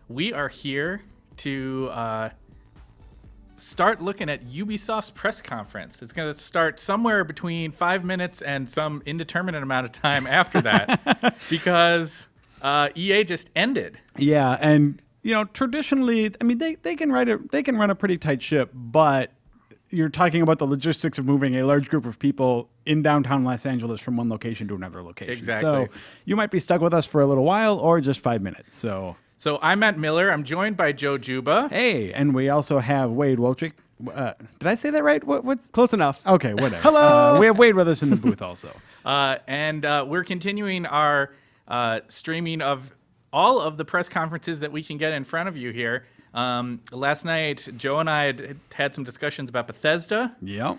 we are here to start looking at Ubisoft's press conference. It's going to start somewhere between 5 minutes and some indeterminate amount of time after that because EA just ended. Yeah, and traditionally, I mean, they can run a pretty tight ship, but you're talking about the logistics of moving a large group of people in downtown Los Angeles from one location to another location. Exactly. So you might be stuck with us for a little while or just 5 minutes. So I'm Matt Miller. I'm joined by Joe Juba. Hey, and we also have Wade Wolchik. Did I say that right? What's Close enough. Okay, whatever. Hello. We have Wade with us in the booth also. And we're continuing our streaming of all of the press conferences that we can get in front of you here. Last night, Joe and I had some discussions about Bethesda. Yep.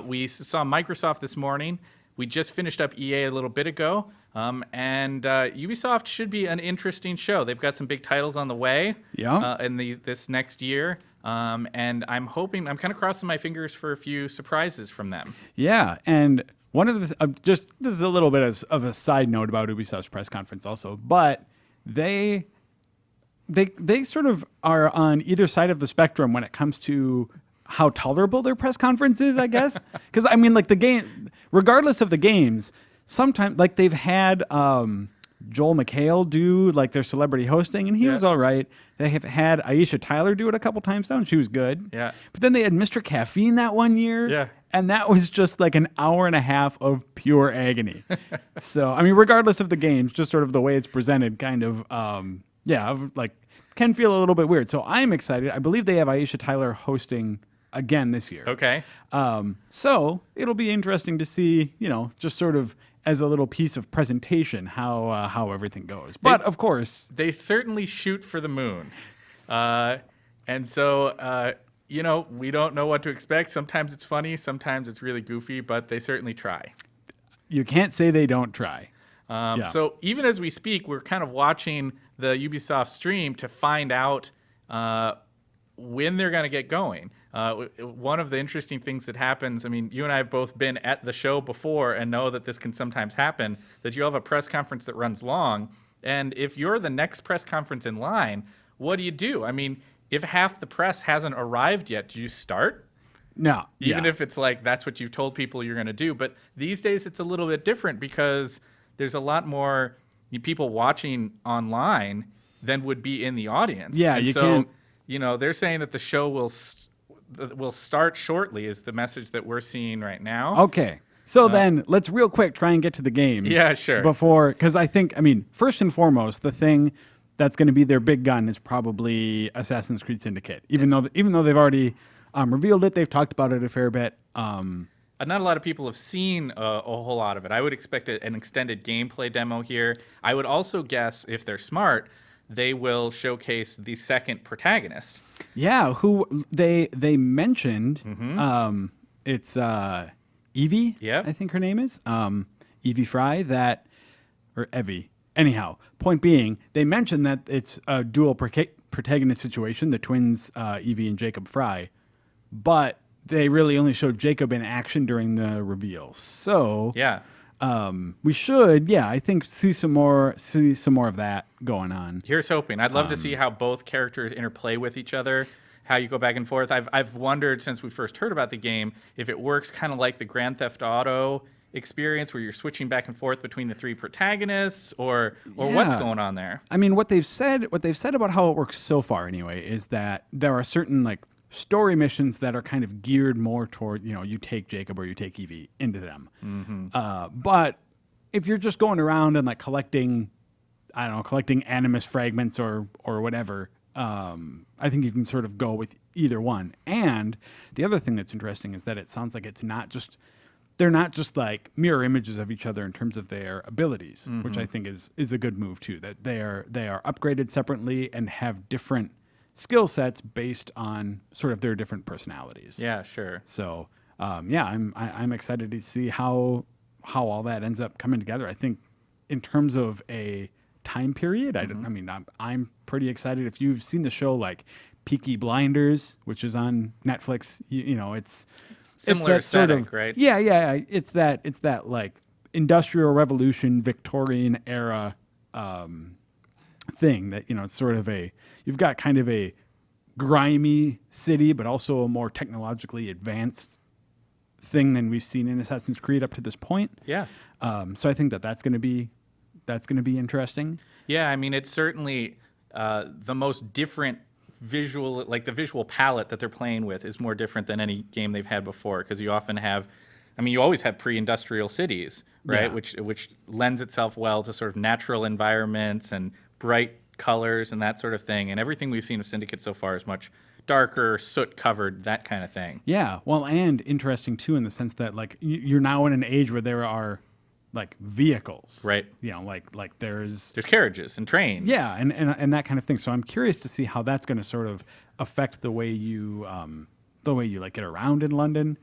We saw Microsoft this morning. We just finished up EA a little bit ago. And Ubisoft should be an interesting show. They've got some big titles on the way in this next year. And I'm kind of crossing my fingers for a few surprises from them. Yeah, and one of the, this is a little bit of a side note about Ubisoft's press conference also, but they sort of are on either side of the spectrum when it comes to how tolerable their press conference is, I guess. Because, I mean, like the game, regardless of the games, sometimes, like they've had Joel McHale do like their celebrity hosting, and he was all right. They have had Aisha Tyler do it a couple times now, and she was good. Yeah. But then they had Mr. Caffeine that one year. Yeah. And that was just like an hour and a half of pure agony. So, I mean, regardless of the games, just sort of the way it's presented kind of, like can feel a little bit weird. So I'm excited. I believe they have Aisha Tyler hosting again this year. Okay. So it'll be interesting to see, just sort of as a little piece of presentation how everything goes. But of course, they certainly shoot for the moon. And so, we don't know what to expect. Sometimes it's funny, sometimes it's really goofy, but they certainly try. You can't say they don't try. So even as we speak, we're kind of watching the Ubisoft stream to find out when they're going to get going. One of the interesting things that happens, I mean, you and I have both been at the show before and know that this can sometimes happen, that you have a press conference that runs long, and if you're the next press conference in line, what do? I mean, if half the press hasn't arrived yet, do you start? No. Even if it's like that's what you've told people you're going to do. But these days it's a little bit different because there's a lot more people watching online than would be in the audience. Yeah, and you so, can't. they're saying that the show will start shortly is the message that we're seeing right now. Okay. So then let's real quick try and get to the games. Yeah, sure. Because I think, first and foremost, the thing that's going to be their big gun is probably Assassin's Creed Syndicate. Even though they've already revealed it, they've talked about it a fair bit. Not a lot of people have seen a whole lot of it. I would expect an extended gameplay demo here. I would also guess, if they're smart, they will showcase the second protagonist. Yeah, who they mentioned. It's Evie. Yeah, I think her name is Evie Fry. Or Evie. Anyhow, point being, they mentioned that it's a dual protagonist situation, the twins Evie and Jacob Fry, but they really only showed Jacob in action during the reveal. So we should, I think, see some more of that going on. Here's hoping. I'd love to see how both characters interplay with each other, how you go back and forth. I've wondered since we first heard about the game if it works kind of like the Grand Theft Auto experience where you're switching back and forth between the three protagonists or what's going on there. I mean, what they've said about how it works so far anyway is that there are certain like story missions that are kind of geared more toward, you take Jacob or you take Evie into them. But if you're just going around and like collecting animus fragments or whatever, I think you can sort of go with either one. And the other thing that's interesting is that it sounds like they're not just like mirror images of each other in terms of their abilities, which I think is a good move too, that they are upgraded separately and have different skill sets based on sort of their different personalities. Yeah, sure. So, I'm excited to see how all that ends up coming together. I think in terms of a time period, I'm pretty excited. If you've seen the show like Peaky Blinders, which is on Netflix, it's similar it's that aesthetic, sort of, right? Yeah. It's that like Industrial Revolution, Victorian era thing that, it's sort of you've got kind of a grimy city, but also a more technologically advanced thing than we've seen in Assassin's Creed up to this point. Yeah. So I think that's going to be interesting. Yeah, I mean, it's certainly the most different visual, like the visual palette that they're playing with is more different than any game they've had before, because you often have, I mean, you always have pre-industrial cities, right? Yeah. Which lends itself well to sort of natural environments and bright colors and that sort of thing. And everything we've seen of Syndicate so far is much darker, soot-covered, that kind of thing. Yeah, well, and interesting too in the sense that like you're now in an age where there are like vehicles, Right. Like there's carriages and trains. yeah, and that kind of thing. So I'm curious to see how that's going to sort of affect the way you like get around in London.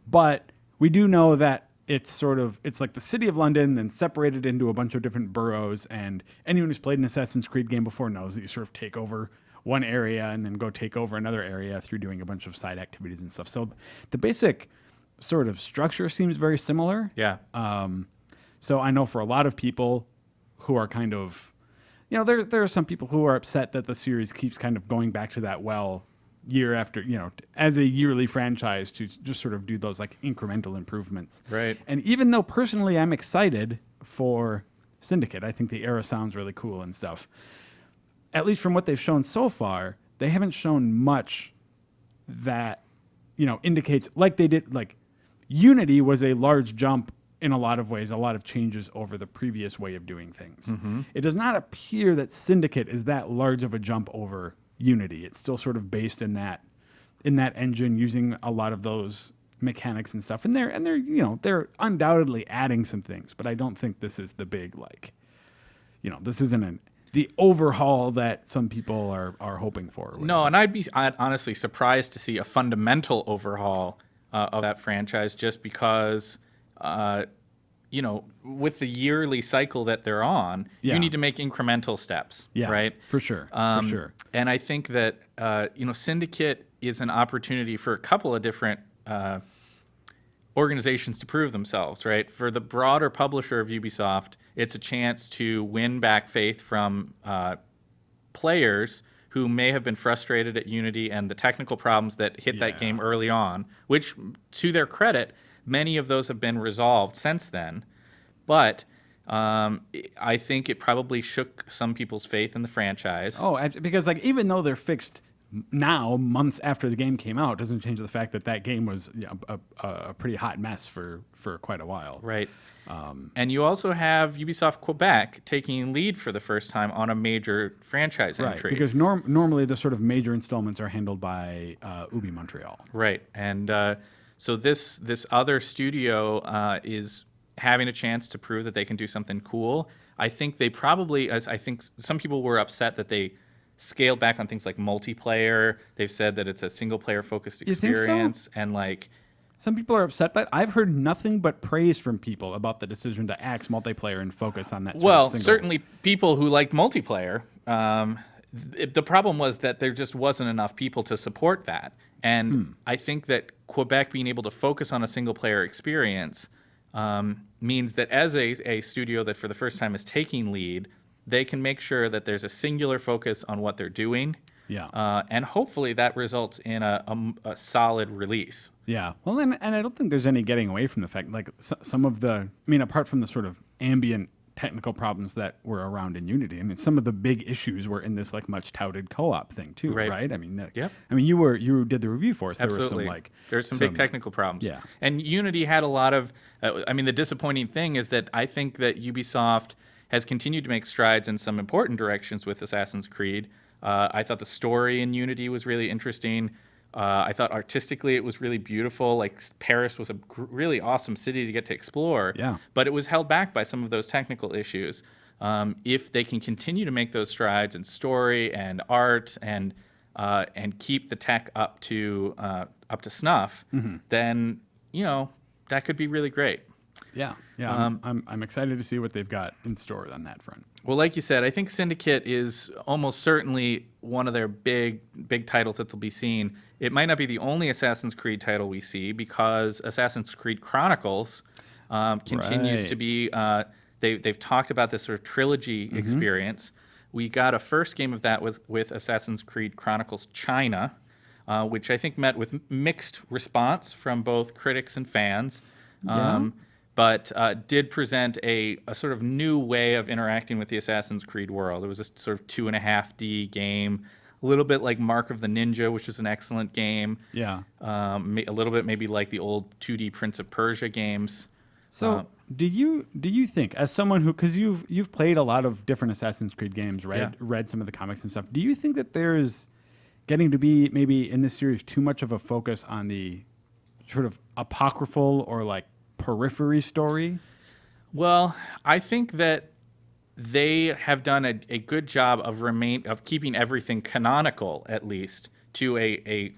But we do know that it's like the city of London, then separated into a bunch of different boroughs. And anyone who's played an Assassin's Creed game before knows that you sort of take over one area and then go take over another area through doing a bunch of side activities and stuff. So the basic sort of structure seems very similar. Yeah. So I know for a lot of people who are kind of, there are some people who are upset that the series keeps kind of going back to that well year after, as a yearly franchise to just sort of do those like incremental improvements. Right. And even though personally I'm excited for Syndicate, I think the era sounds really cool and stuff. At least from what they've shown so far, they haven't shown much that, indicates like they did, like Unity was a large jump in a lot of ways, a lot of changes over the previous way of doing things. Mm-hmm. It does not appear that Syndicate is that large of a jump over Unity. It's still sort of based in that engine, using a lot of those mechanics and stuff. And they're undoubtedly adding some things, but I don't think this is the big this isn't the overhaul that some people are hoping for. No, and I'd honestly surprised to see a fundamental overhaul of that franchise, just because with the yearly cycle that they're on, Yeah. you need to make incremental steps, Yeah, right? for sure. And I think that, Syndicate is an opportunity for a couple of different organizations to prove themselves, right? For the broader publisher of Ubisoft, it's a chance to win back faith from players who may have been frustrated at Unity and the technical problems that hit that game early on, which, to their credit, many of those have been resolved since then. But I think it probably shook some people's faith in the franchise. Oh, because like even though they're fixed now, months after the game came out, doesn't change the fact that game was a pretty hot mess for quite a while. Right. And you also have Ubisoft Quebec taking lead for the first time on a major franchise entry. Because normally the sort of major installments are handled by Ubi Montreal. Right. And so this other studio is having a chance to prove that they can do something cool. I think they probably, I think some people were upset that they scaled back on things like multiplayer. They've said that it's a single player focused experience. So? And like, some people are upset, but I've heard nothing but praise from people about the decision to axe multiplayer and focus on that sort of single. Certainly people who like multiplayer. The problem was that there just wasn't enough people to support that. And I think that Quebec being able to focus on a single player experience means that as a studio that for the first time is taking lead, they can make sure that there's a singular focus on what they're doing. Yeah. And hopefully that results in a solid release. Yeah. Well, and I don't think there's any getting away from the fact, like some of apart from the sort of ambient technical problems that were around in Unity, I mean, some of the big issues were in this like much touted co-op thing too, right? I mean, yep. I mean, you did the review for us. Absolutely. There were some big technical problems. Yeah. And Unity had a lot of, the disappointing thing is that I think that Ubisoft has continued to make strides in some important directions with Assassin's Creed. I thought the story in Unity was really interesting. I thought artistically it was really beautiful. Like Paris was a really awesome city to get to explore. Yeah. But it was held back by some of those technical issues. If they can continue to make those strides in story and art and keep the tech up to snuff, then that could be really great. Yeah. I'm excited to see what they've got in store on that front. Well, like you said, I think Syndicate is almost certainly one of their big titles that they'll be seeing. It might not be the only Assassin's Creed title we see, because Assassin's Creed Chronicles continues to be. They've talked about this sort of trilogy experience. we got a first game of that with Assassin's Creed Chronicles China, which I think met with mixed response from both critics and fans. But did present a sort of new way of interacting with the Assassin's Creed world. It was a sort of 2.5D game, a little bit like Mark of the Ninja, which is an excellent game. Yeah. A little bit maybe like the old 2D Prince of Persia games. So do you think, as someone who, because you've played a lot of different Assassin's Creed games, read some of the comics and stuff, do you think that there's getting to be maybe in this series too much of a focus on the sort of apocryphal or like periphery story? Well, I think that they have done a good job of keeping everything canonical, at least to a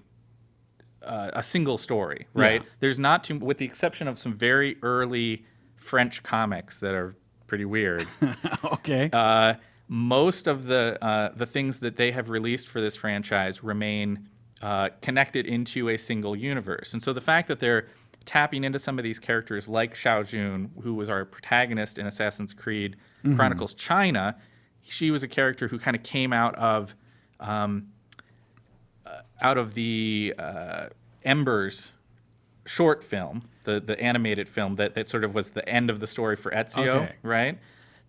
single story, right? Yeah. There's not too, with the exception of some very early French comics that are pretty weird. Okay. Most of the things that they have released for this franchise remain connected into a single universe, and so the fact that they're tapping into some of these characters like Xiao Jun, who was our protagonist in Assassin's Creed Chronicles China, she was a character who kind of came out of the Embers short film, the animated film that sort of was the end of the story for Ezio, Okay. right?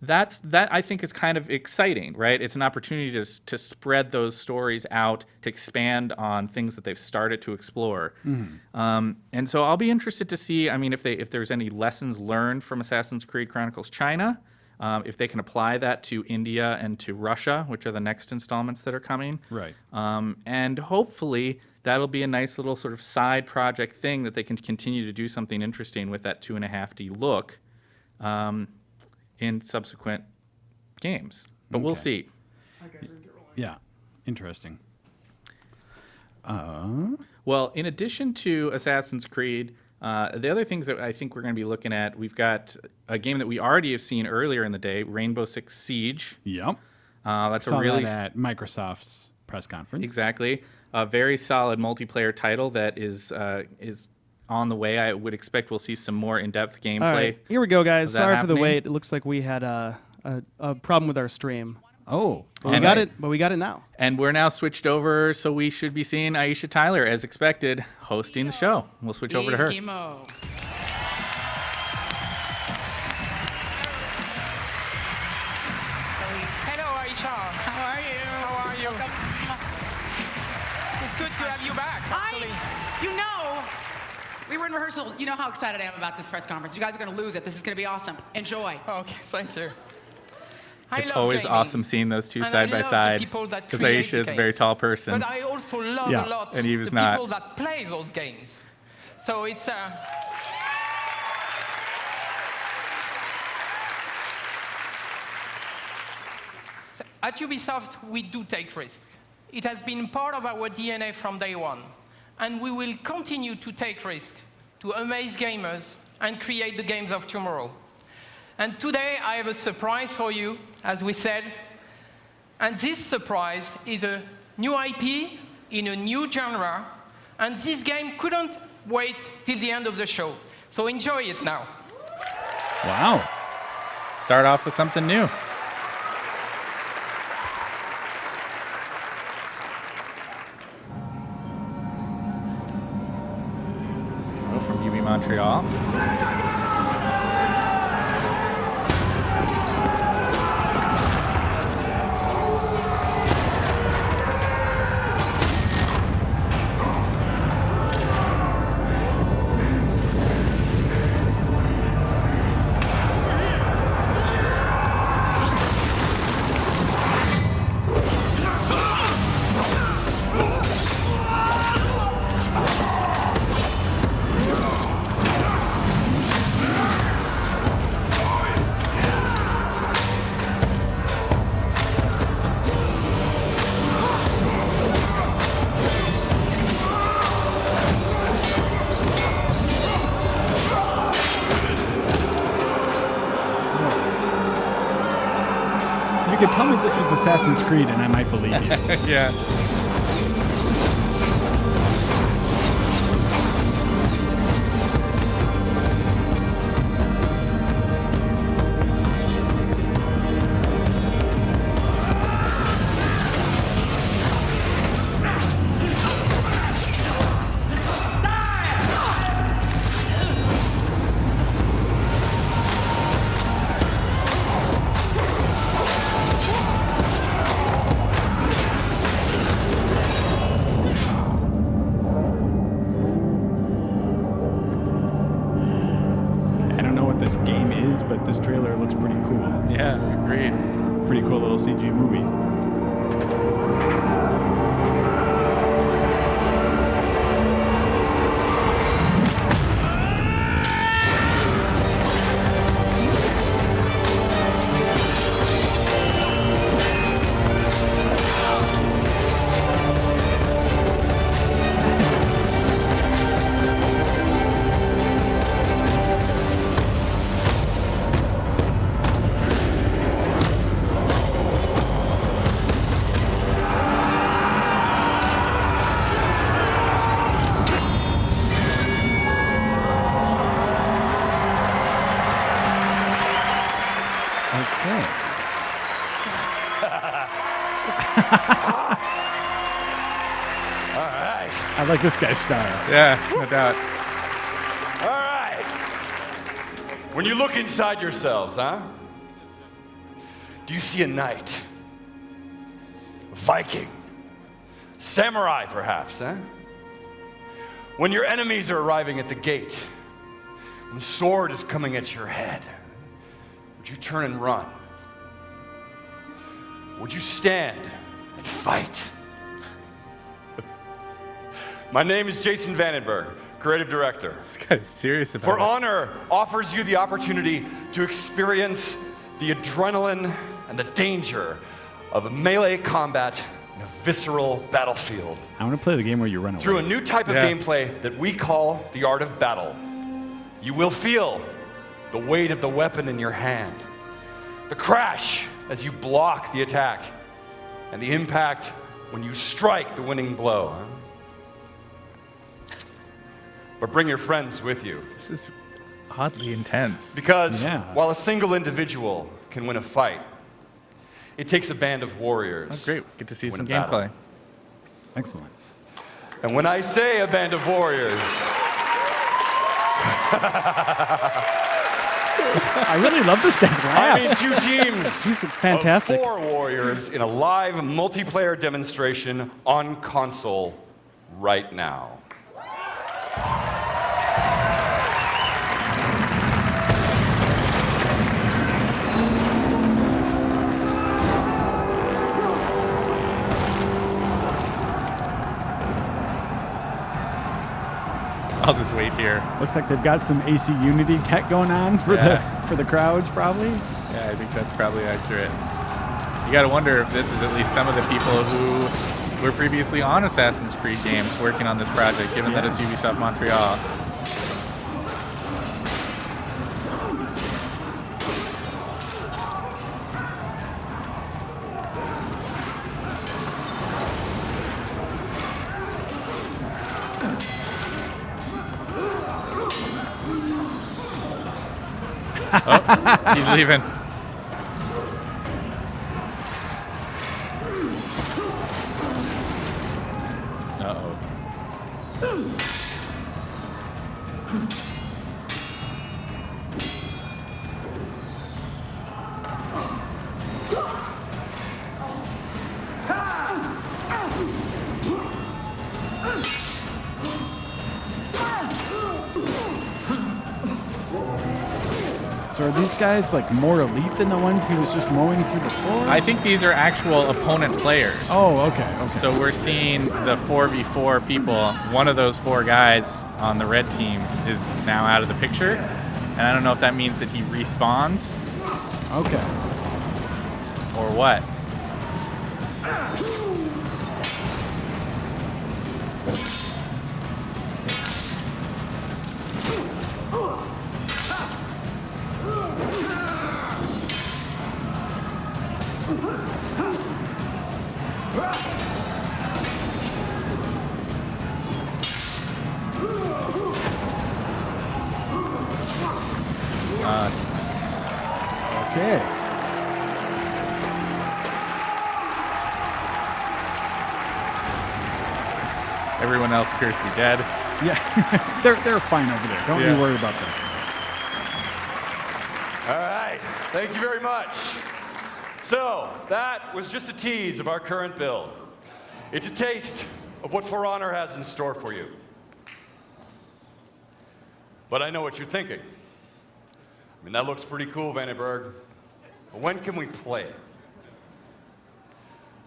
That I think is kind of exciting, right? It's an opportunity to spread those stories out, to expand on things that they've started to explore. And so I'll be interested to see, I mean, if there's any lessons learned from Assassin's Creed Chronicles China, if they can apply that to India and to Russia, which are the next installments that are coming. Right. And hopefully that'll be a nice little sort of side project thing that they can continue to do something interesting with that 2.5D look. In subsequent games, but we'll see. Yeah, interesting. Well, in addition to Assassin's Creed, the other things that I think we're going to be looking at, we've got a game that we already have seen earlier in the day, Rainbow Six Siege. Yep. That's Saw a really that at Microsoft's press conference. exactly a very solid multiplayer title that is on the way. I would expect we'll see some more in-depth gameplay. All right, here we go, guys. Is that Sorry for the happening? wait. It looks like we had a problem with our stream. Oh, But we got it. But we got it now. And we're now switched over, so we should be seeing Aisha Tyler, as expected, hosting the show. We'll switch over to her. Gimo. Hello, Aisha. How are you? How are you? It's good to have you back, actually. We were in rehearsal. You know how excited I am about this press conference. You guys are going to lose it. This is going to be awesome. Enjoy. Okay, thank you. I It's love always gaming. awesome seeing those two And side I by love the side, people that because create Aisha is a games. very tall person. But I also love Yeah, a lot and he was the not. people that play those games. So it's at Ubisoft, we do take risks. It has been part of our DNA from day one. And we will continue to take risks to amaze gamers and create the games of tomorrow. And today, I have a surprise for you, as we said. And this surprise is a new IP in a new genre. And this game couldn't wait till the end of the show. So enjoy it now. wow. Start off with something new. Oh, from UB Montreal. You could tell me this was Assassin's Creed, and I might believe you. Yeah. Yeah, agreed. Pretty cool little CG movie. Okay. All right. I like this guy's style. Yeah, no doubt. All right. When you look inside yourselves, huh? Do you see a knight? A Viking? Samurai, perhaps, huh? When your enemies are arriving at the gate, and the sword is coming at your head, would you turn and run? Would you stand and fight? My name is Jason Vandenberg, creative director. This guy's serious about For it. Honor offers you the opportunity to experience the adrenaline and the danger of a melee combat in a visceral battlefield I want to play the game where you run away. through a new type of Yeah. gameplay that we call the art of battle. You will feel the weight of the weapon in your hand, the crash as you block the attack, and the impact when you strike the winning blow. Huh? But bring your friends with you, This is oddly intense. because Yeah. while a single individual can win a fight, it takes a band of warriors. Oh, great. Get to see Win some a battle. gameplay. Excellent. And when I say a band of warriors, I really love this guy's I laugh. mean two teams. He's fantastic. Of 4 warriors in a live multiplayer demonstration on console right now. I'll just wait here. Looks like they've got some AC Unity tech going on for Yeah. the crowds, probably. Yeah, I think that's probably accurate. You gotta wonder if this is at least some of the people who were previously on Assassin's Creed games working on this project, given that it's Ubisoft Montreal. Oh, he's leaving. Uh-oh. So are these guys like more elite than the ones he was just mowing through before? I think these are actual opponent players. Oh, okay, okay. So we're seeing the 4v4 people. One of those 4 guys on the red team is now out of the picture. And I don't know if that means that he respawns Okay. or what. Okay. Everyone else appears to be dead. Yeah. they're fine over there. Don't Yeah. you worry about that. All right, thank you very much. So, that was just a tease of our current build. It's a taste of what For Honor has in store for you. But I know what you're thinking. I mean, that looks pretty cool, Vandenberg. But when can we play it?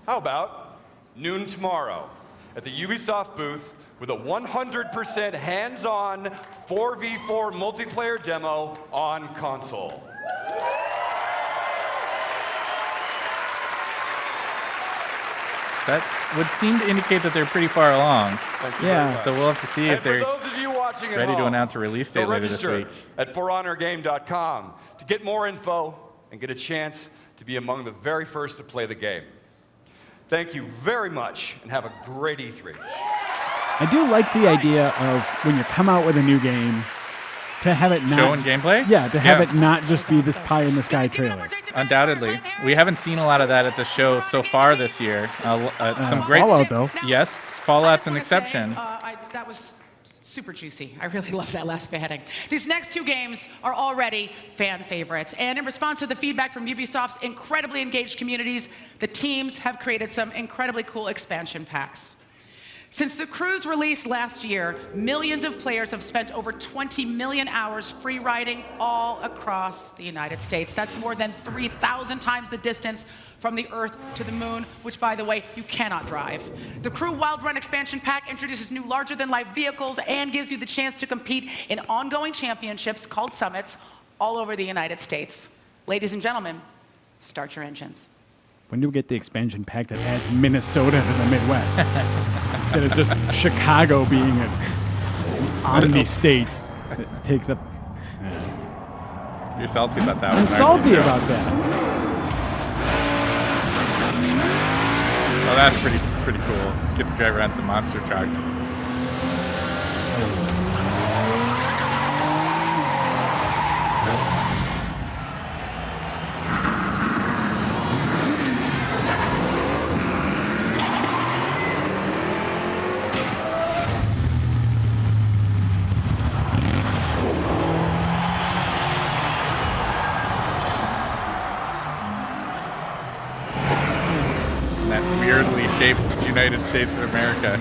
How about noon tomorrow at the Ubisoft booth with a 100% hands-on 4v4 multiplayer demo on console? That would seem to indicate that they're pretty far along. Yeah. So we'll have to see And if they're for those of you watching at ready to home, announce a release go date later this register week. at forhonorgame.com to get more info and get a chance to be among the very first to play the game. Thank you very much, and have a great E3. I do like the idea of when you come out with a new game, to have it not Showing gameplay? Yeah, to have it not just be this pie in the sky trailer. Undoubtedly. We haven't seen a lot of that at the show so far this year. Some great Fallout, though. Yes, Fallout's I an just wanna exception. say, that was super juicy. I really love that last beheading. These next two games are already fan favorites. And in response to the feedback from Ubisoft's incredibly engaged communities, the teams have created some incredibly cool expansion packs. Since the Crew's release last year, millions of players have spent over 20 million hours free riding all across the United States. That's more than 3,000 times the distance from the Earth to the Moon, which, by the way, you cannot drive. The Crew Wild Run expansion pack introduces new larger-than-life vehicles and gives you the chance to compete in ongoing championships called summits all over the United States. Ladies and gentlemen, start your engines. When do we get the expansion pack that adds Minnesota to the Midwest? Instead of just Chicago being an omni-state that takes up... You're salty about that I'm one. aren't salty you? about that. Oh, that's pretty cool. Get to drive around some monster trucks. That weirdly shaped United States of America.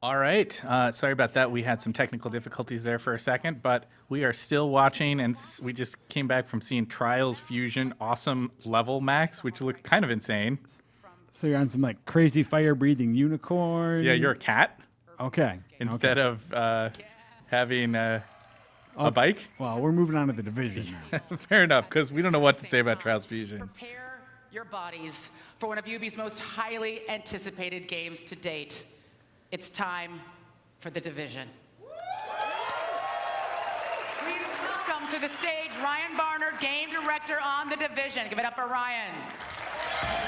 All right. Sorry about that. We had some technical difficulties there for a second, but we are still watching, and we just came back from seeing Trials Fusion Awesome Level Max, which looked kind of insane. So you're on some like crazy fire-breathing unicorn. Yeah, you're a cat Okay. instead of having a bike. Well, we're moving on to the Division now. Fair enough, because we don't know what to say about Trials Fusion. Prepare your bodies for one of Ubi's most highly anticipated games to date. It's time for The Division. Please welcome to the stage Ryan Barner, game director on The Division. Give it up for Ryan.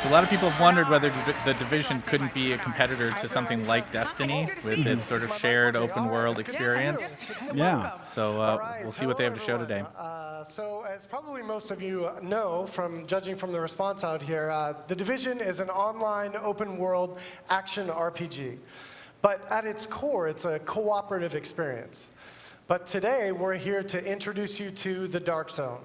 So a lot of people have wondered whether the Division couldn't be a competitor to something like Destiny with its sort of shared open world experience. Yeah. So we'll see what they have to show today. So as probably most of you know from judging from the response out here, The Division is an online open world action RPG. But at its core, it's a cooperative experience. But today, we're here to introduce you to the Dark Zone,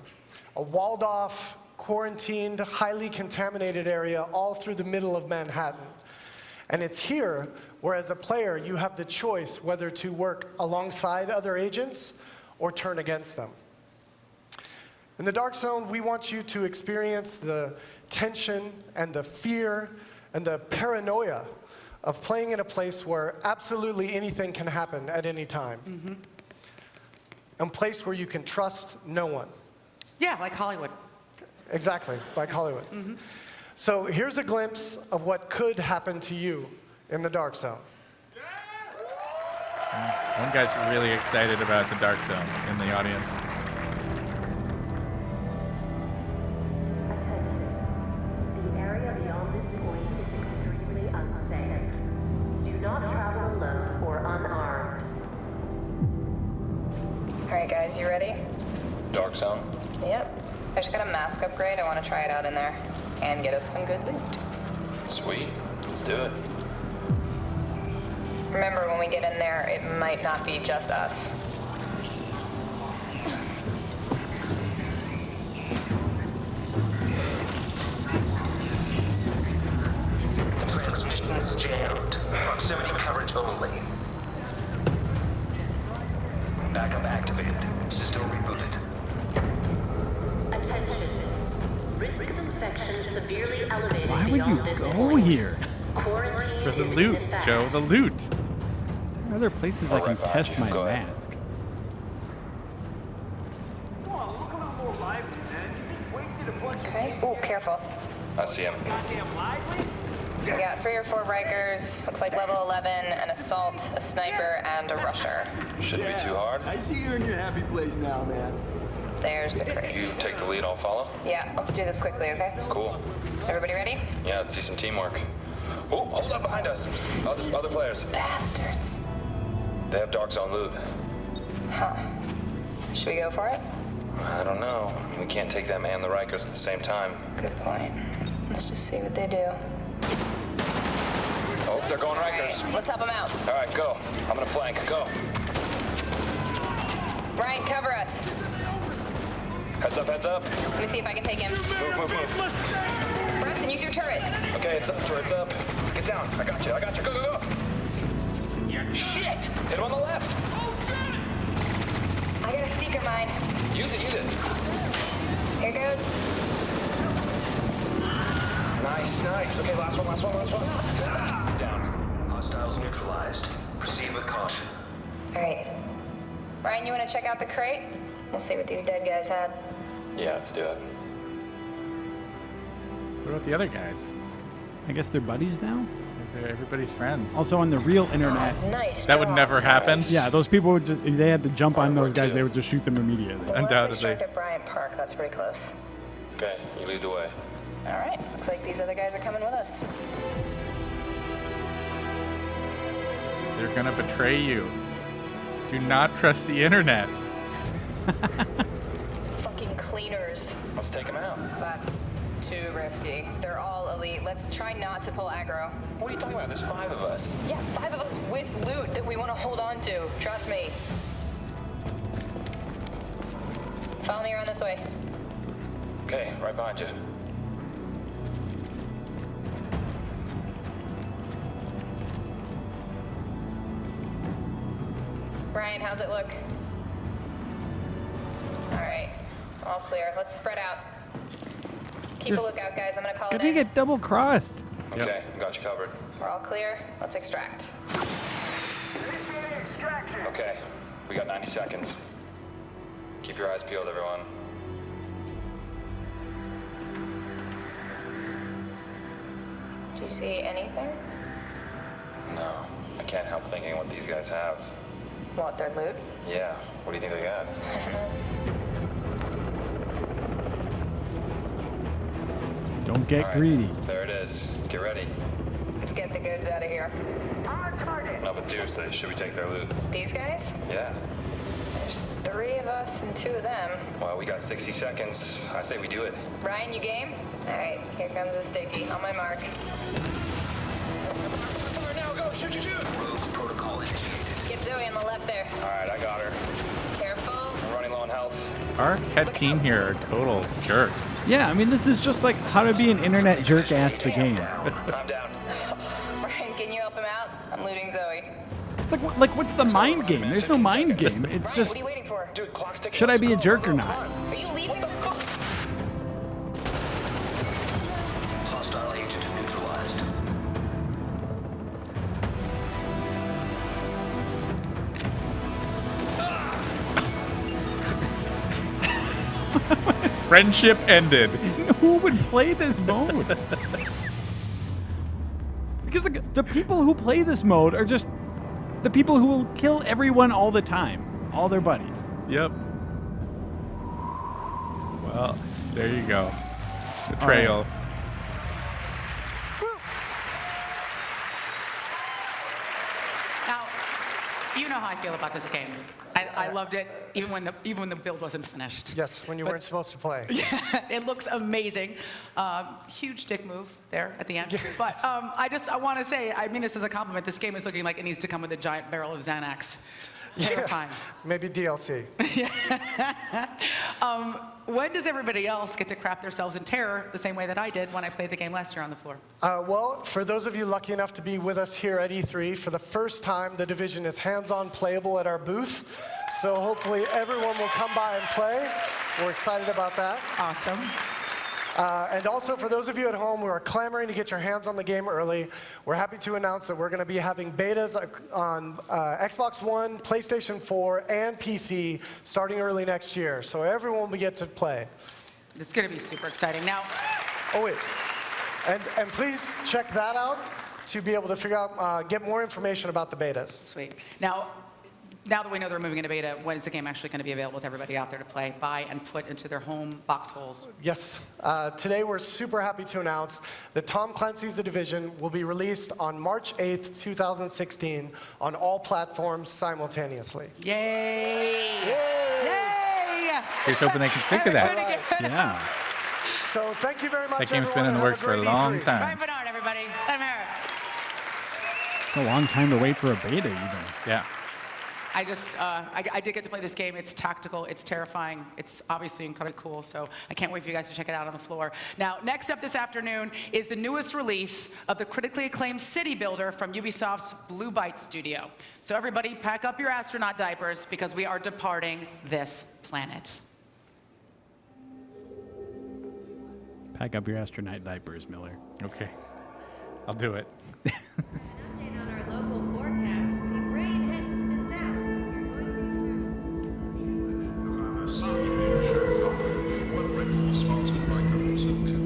a walled off, quarantined, highly contaminated area all through the middle of Manhattan. And it's here where, as a player, you have the choice whether to work alongside other agents or turn against them. In the Dark Zone, we want you to experience the tension and the fear and the paranoia of playing in a place where absolutely anything can happen at any time. A place where you can trust no one. Yeah, like Hollywood. Exactly, like Hollywood. So here's a glimpse of what could happen to you in the Dark Zone. One guy's really excited about the Dark Zone in the audience. The area beyond this point is extremely unsafe. Do not travel alone or unarmed. All right, guys, you ready? Dark Zone. Yep. I just got a mask upgrade. I want to try it out in there and get us some good loot. Sweet. Let's do it. Remember, when we get in there, it might not be just us. Transmissions jammed. Proximity coverage only. Backup activated. System rebooted. Attention. severely elevated Why would you beyond this go point. here? Quarantine For the is in loot, effect. Joe, the loot. There are other places I can Alright, test Bob, my go ahead. mask. Okay. Ooh, careful. I see him. We got 3 or 4 Rikers, looks like level 11, an assault, a sniper, and a rusher. Shouldn't be too hard. I see you're in your happy place now, man. There's the You crate. take the lead, I'll follow. Yeah, let's do this quickly, okay? Cool. Everybody ready? Yeah, let's see some teamwork. Oh, hold up behind us. Other players. Bastards. They have Dark Zone loot. Huh. Should we go for it? I don't know. We can't take them and the Rikers at the same time. Good point. Let's just see what they do. Oh, they're going Alright, Rikers. let's help them out. All right, go. I'm gonna flank. Go. Ryan, cover us. Heads up, heads up. Let me see if I can take him. Move. Bronson, use your turret. Okay, it's up, turret's up. Get down. I got you. Go, go, go. Shit! Hit him on the left. I got a seeker mine. Use it. Here goes. Nice. Okay, last one. He's down. Hostiles neutralized. Proceed with caution. Alright. Ryan, you want to check out the crate? We'll see what these dead guys had. Yeah, let's do it. What about the other guys? I guess they're buddies now? Is there everybody's friends? Also on the real internet. Nice. That would job. never happen. Yeah, those people would just, if they had to jump on those guys, they would just shoot them immediately. Well, let's Undoubtedly. extract at Bryant Park. That's pretty close. Okay, you lead the way. Alright. Looks like these other guys are coming with us. They're gonna betray you. Do not trust the internet. Fucking cleaners. Let's take him out. That's too risky. They're all elite. Let's try not to pull aggro. What are you talking about? There's 5 of us. Yeah, 5 of us with loot that we want to hold on to. Trust me. Follow me around this way. Okay, right behind you. Ryan, how's it look? Alright. All clear. Let's spread out. Keep a lookout, guys. I'm gonna call it They in. get double crossed. Okay, got you covered. We're all clear. Let's extract. Okay, we got 90 seconds. Keep your eyes peeled, everyone. Do you see anything? No, I can't help thinking what these guys have. What, their loot? Yeah, what do you think they got? Don't get All right, greedy. There it is. Get ready. Let's get the goods out of here. No, but seriously, should we take their loot? These guys? Yeah. There's 3 of us and 2 of them. Well, we got 60 seconds. I say we do it. Ryan, you game? Alright, here comes the sticky. On my mark. Fire now, go! Shoot! Rogue protocol initiated. Get Zoe on the left there. All right, I got her. Careful. I'm running low on health. Our head team here are total jerks. Yeah, I mean, this is just like how to be an internet jerk ass the game. I'm down. Ryan, can you help him out? I'm looting Zoe. It's like what's the mind game? There's no mind game. It's Ryan, just, what are you waiting for? Dude, clock's ticking. should I be a Let's jerk go. or not? Are you leaving the Hostile agent neutralized. Friendship ended. who would play this mode? Because the people who play this mode are just the people who will kill everyone all the time, all their buddies. Yep. Well, there you go. Betrayal. Now, you know how I feel about this game. I loved it even when the build wasn't finished. Yes, when you weren't supposed to play. It looks amazing. Huge dick move there at the end. But I want to say, I mean this as a compliment. This game is looking like it needs to come with a giant barrel of Xanax. Terrifying. Maybe DLC. When does everybody else get to crap themselves in terror the same way that I did when I played the game last year on the floor? Well, for those of you lucky enough to be with us here at E3, for the first time, The Division is hands-on playable at our booth. So hopefully everyone will come by and play. We're excited about that. Awesome. And also, for those of you at home who are clamoring to get your hands on the game early, we're happy to announce that we're going to be having betas on Xbox One, PlayStation 4, and PC starting early next year. So everyone will get to play. It's going to be super exciting. Now, oh, wait. And please check that out to be able to figure out, get more information about the betas. Sweet. Now that we know they're moving into beta, when is the game actually going to be available with everybody out there to play, buy, and put into their home foxholes? Yes. Today we're super happy to announce that Tom Clancy's The Division will be released on March 8th, 2016 on all platforms simultaneously. Yay! Yay! Here's hoping they can stick to that. Yeah. So thank you very much, That game's been everyone, in the and works have for a great long E3. time. Brian Bernard, everybody. Let him hear it. It's a long time to wait for a beta, even. Yeah. I did get to play this game. It's tactical. It's terrifying. It's obviously incredibly cool. So I can't wait for you guys to check it out on the floor. Now, next up this afternoon is the newest release of the critically acclaimed City Builder from Ubisoft's Blue Byte studio. So everybody, pack up your astronaut diapers because we are departing this planet. Pack up your astronaut diapers, Miller. Okay. I'll do it. Update on our local forecast. The rain heads to the south.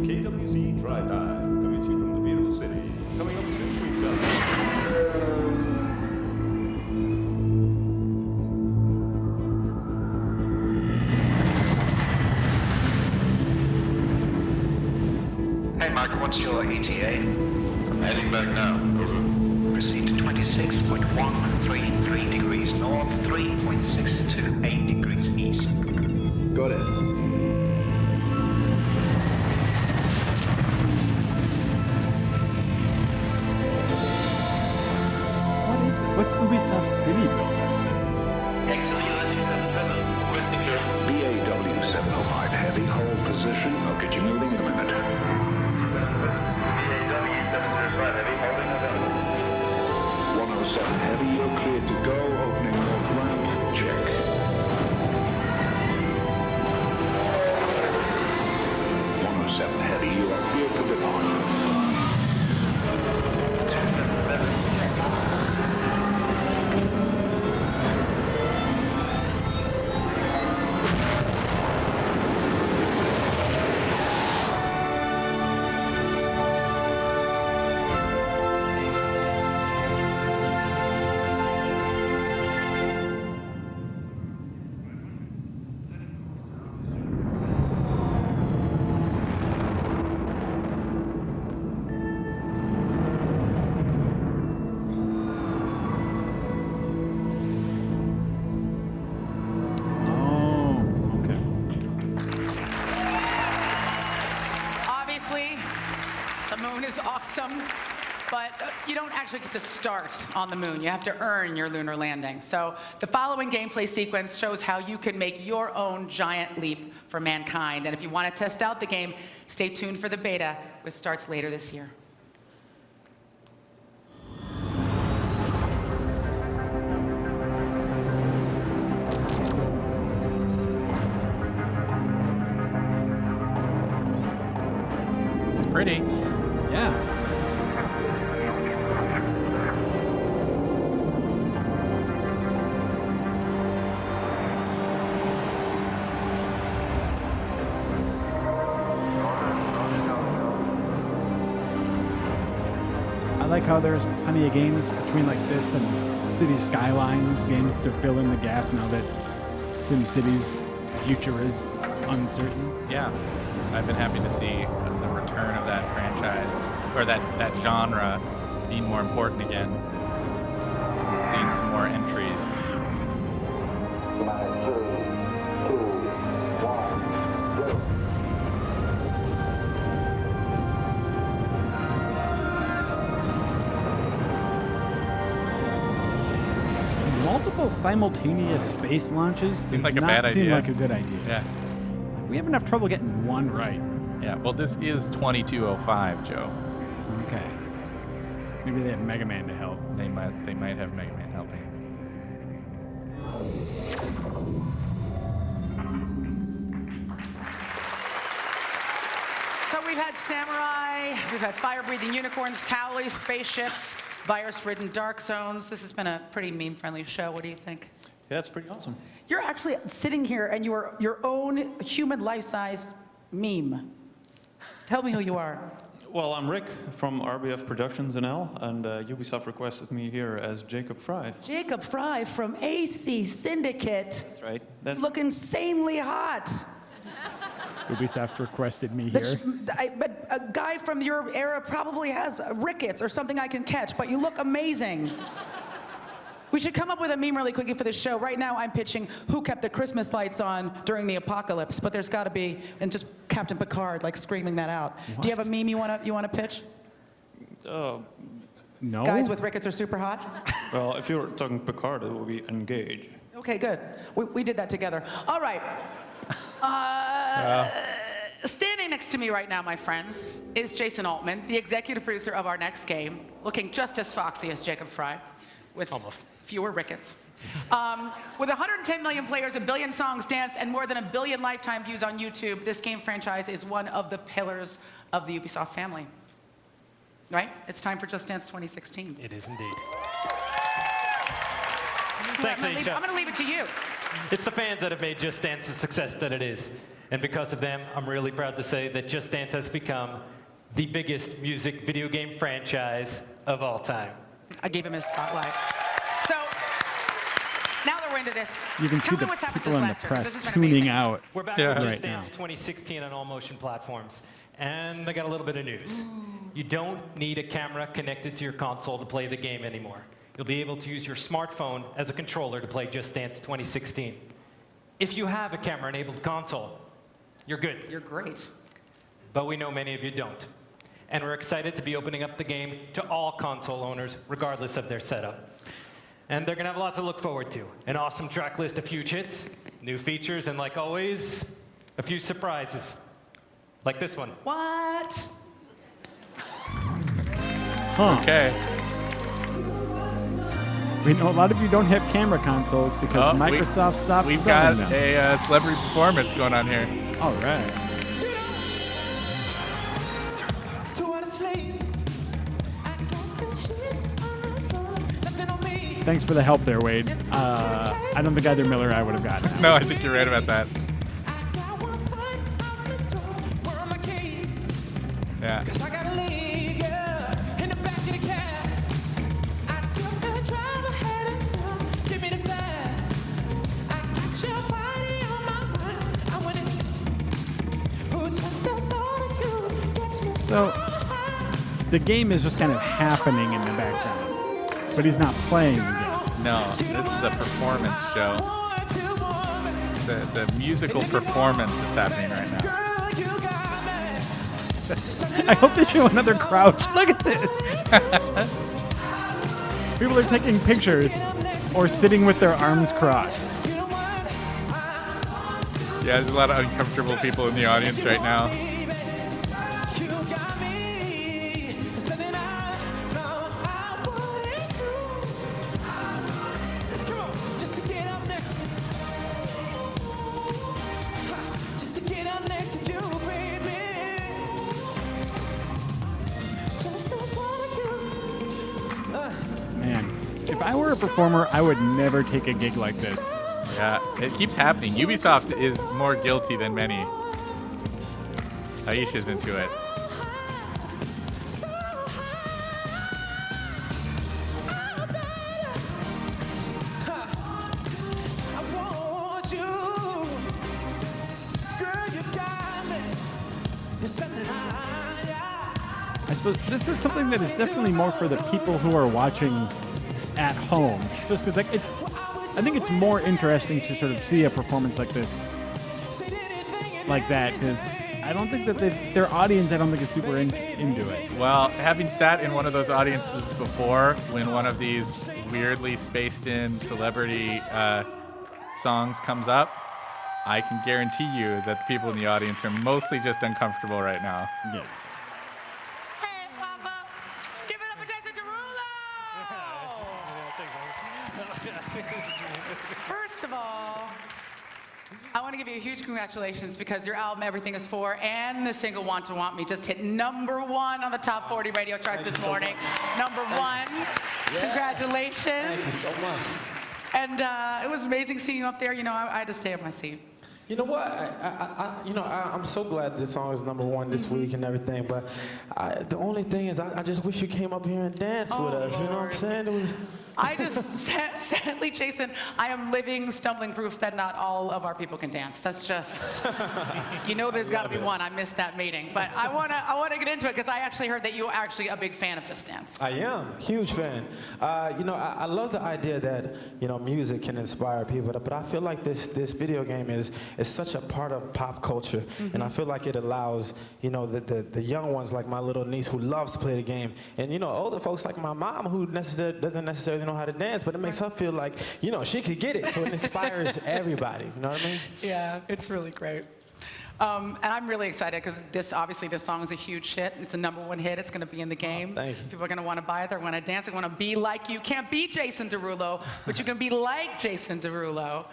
KWZ Dry Time, coming to you from the beautiful city. Coming up soon, we've got... Hey, Mark, what's your ETA? I'm heading back now. Over. Proceed to 26.133 degrees north, 3.628 degrees east. Got it. What is it? What's Ubisoft City Builder? BAW-7 hard heavy, hold position. I'll get you moving in a minute. BAW-705 heavy, holding 107 heavy, you're cleared to go. Opening north ramp, check. 107 heavy, you are cleared for departure. Oh, okay. Obviously, the moon is awesome, but you don't actually get to start on the moon. You have to earn your lunar landing. So the following gameplay sequence shows how you can make your own giant leap for mankind. And if you want to test out the game, stay tuned for the beta, which starts later this year. It's pretty. Yeah. I like how there's plenty of games between like this and City Skylines, games to fill in the gap now that SimCity's future is uncertain. Yeah. I've been happy to see the return of that franchise, or that genre, being more important again. Seeing some more entries. 3, 2, 1, go. Multiple simultaneous space launches Seems does like a not bad seem idea. like a good idea. Yeah. We have enough trouble getting one right. Yeah. Well, this is 2205, Joe. Okay. Maybe they have Mega Man to help. They might have Mega Man helping. So we've had samurai, we've had fire-breathing unicorns, towelies, spaceships, virus-ridden dark zones. This has been a pretty meme-friendly show. What do you think? Yeah, it's pretty awesome. You're actually sitting here and you are your own human life-size meme. Tell me who you are. Well, I'm Rick from RBF Productions NL, and Ubisoft requested me here as Jacob Fry. Jacob Fry from AC Syndicate. That's right. You look insanely hot. Ubisoft requested me here. But a guy from your era probably has rickets or something I can catch, but you look amazing. We should come up with a meme really quickly for this show. Right now, I'm pitching who kept the Christmas lights on during the apocalypse, but there's got to be, and just Captain Picard, like screaming that out. What? Do you have a meme you want to pitch? No. Guys with rickets are super hot? Well, if you're talking Picard, it will be engage. Okay, good. We did that together. All right. Standing next to me right now, my friends, is Jason Altman, the executive producer of our next game, looking just as foxy as Jacob Fry, with almost fewer rickets. With 110 million players, 1 billion songs danced, and more than 1 billion lifetime views on YouTube, this game franchise is one of the pillars of the Ubisoft family. Right? It's time for Just Dance 2016. It is indeed. I'm going to leave it to you. It's the fans that have made Just Dance the success that it is. And because of them, I'm really proud to say that Just Dance has become the biggest music video game franchise of all time. I gave him his spotlight. So, now that we're into this, You can tell see me the what's happened people this in the last year, 'cause press this has been tuning amazing. out. We're back Yeah. with Right Just Dance now. 2016 on all motion platforms. And I got a little bit of news. You don't need a camera connected to your console to play the game anymore. You'll be able to use your smartphone as a controller to play Just Dance 2016. If you have a camera-enabled console, you're good. You're great. But we know many of you don't. And we're excited to be opening up the game to all console owners, regardless of their setup. And they're going to have lots to look forward to. An awesome track list of huge hits, new features, and like always, a few surprises. Like this one. What? Huh. Okay. We know a lot of you don't have camera consoles because Microsoft stopped We've selling got them. a celebrity performance going on here. All right. Thanks for the help there, Wade. I don't think either Miller or I would have gotten that. No, I think you're right about that. Yeah. So the game is just kind of happening in the background, but he's not playing the game. No, this is a performance show. It's a musical performance that's happening right now. I hope they show another crouch. Look at this. People are taking pictures or sitting with their arms crossed. Yeah, there's a lot of uncomfortable people in the audience right now. Man, if I were a performer, I would never take a gig like this. Yeah, it keeps happening. Ubisoft is more guilty than many. Aisha's into it. I suppose this is something that is definitely more for the people who are watching at home. Just because like, I think it's more interesting to sort of see a performance like this, like that, because I don't think that their audience, I don't think, is super into it. Well, having sat in one of those audiences before, when one of these weirdly spaced-in celebrity songs comes up, I can guarantee you that the people in the audience are mostly just uncomfortable right now. Yeah. First of all, I want to give you a huge congratulations because your album Everything Is For and the single Want to Want Me just hit #1 on the top 40 radio charts this morning. #1. Congratulations. Thank you so much. And it was amazing seeing you up there. You know, I had to stay in my seat. You know what? I'm so glad this song is #1 this week and everything. But the only thing is, I just wish you came up here and danced with us. You know what I'm saying? It was. I just, sadly, Jason, I am living stumbling proof that not all of our people can dance. That's just, you know, there's got to be one. I missed that meeting, but I wanna get into it because I actually heard that you're actually a big fan of Just Dance. I am, huge fan. You know, I love the idea that, you know, music can inspire people, but I feel like this video game is such a part of pop culture, and I feel like it allows, you know, the young ones like my little niece who loves to play the game, and, you know, older folks like my mom who doesn't necessarily know how to dance, but it makes her feel like, you know, she could get it, so it inspires everybody, you know what I mean? Yeah, it's really great. And I'm really excited because obviously this song is a huge hit. It's a #1 hit. It's going to be in the game. Thank you. People are going to want to buy it. They're going to dance. They want to be like you. Can't be Jason Derulo, but you can be like Jason Derulo.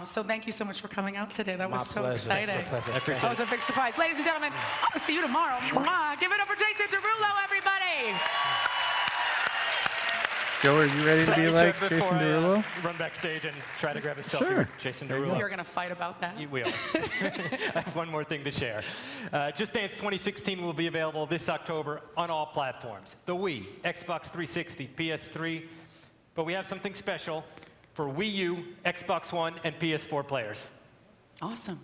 So thank you so much for coming out today. That was so exciting. That was a big surprise. Ladies and gentlemen, I'll see you tomorrow. Mwah. Give it up for Jason Derulo, everybody. Joe, are you ready to be like Jason Derulo? Run backstage and try to grab a selfie with Jason Derulo. You're going to fight about that? We are. I have one more thing to share. Just Dance 2016 will be available this October on all platforms. The Wii, Xbox 360, PS3. But we have something special for Wii U, Xbox One, and PS4 players. Awesome.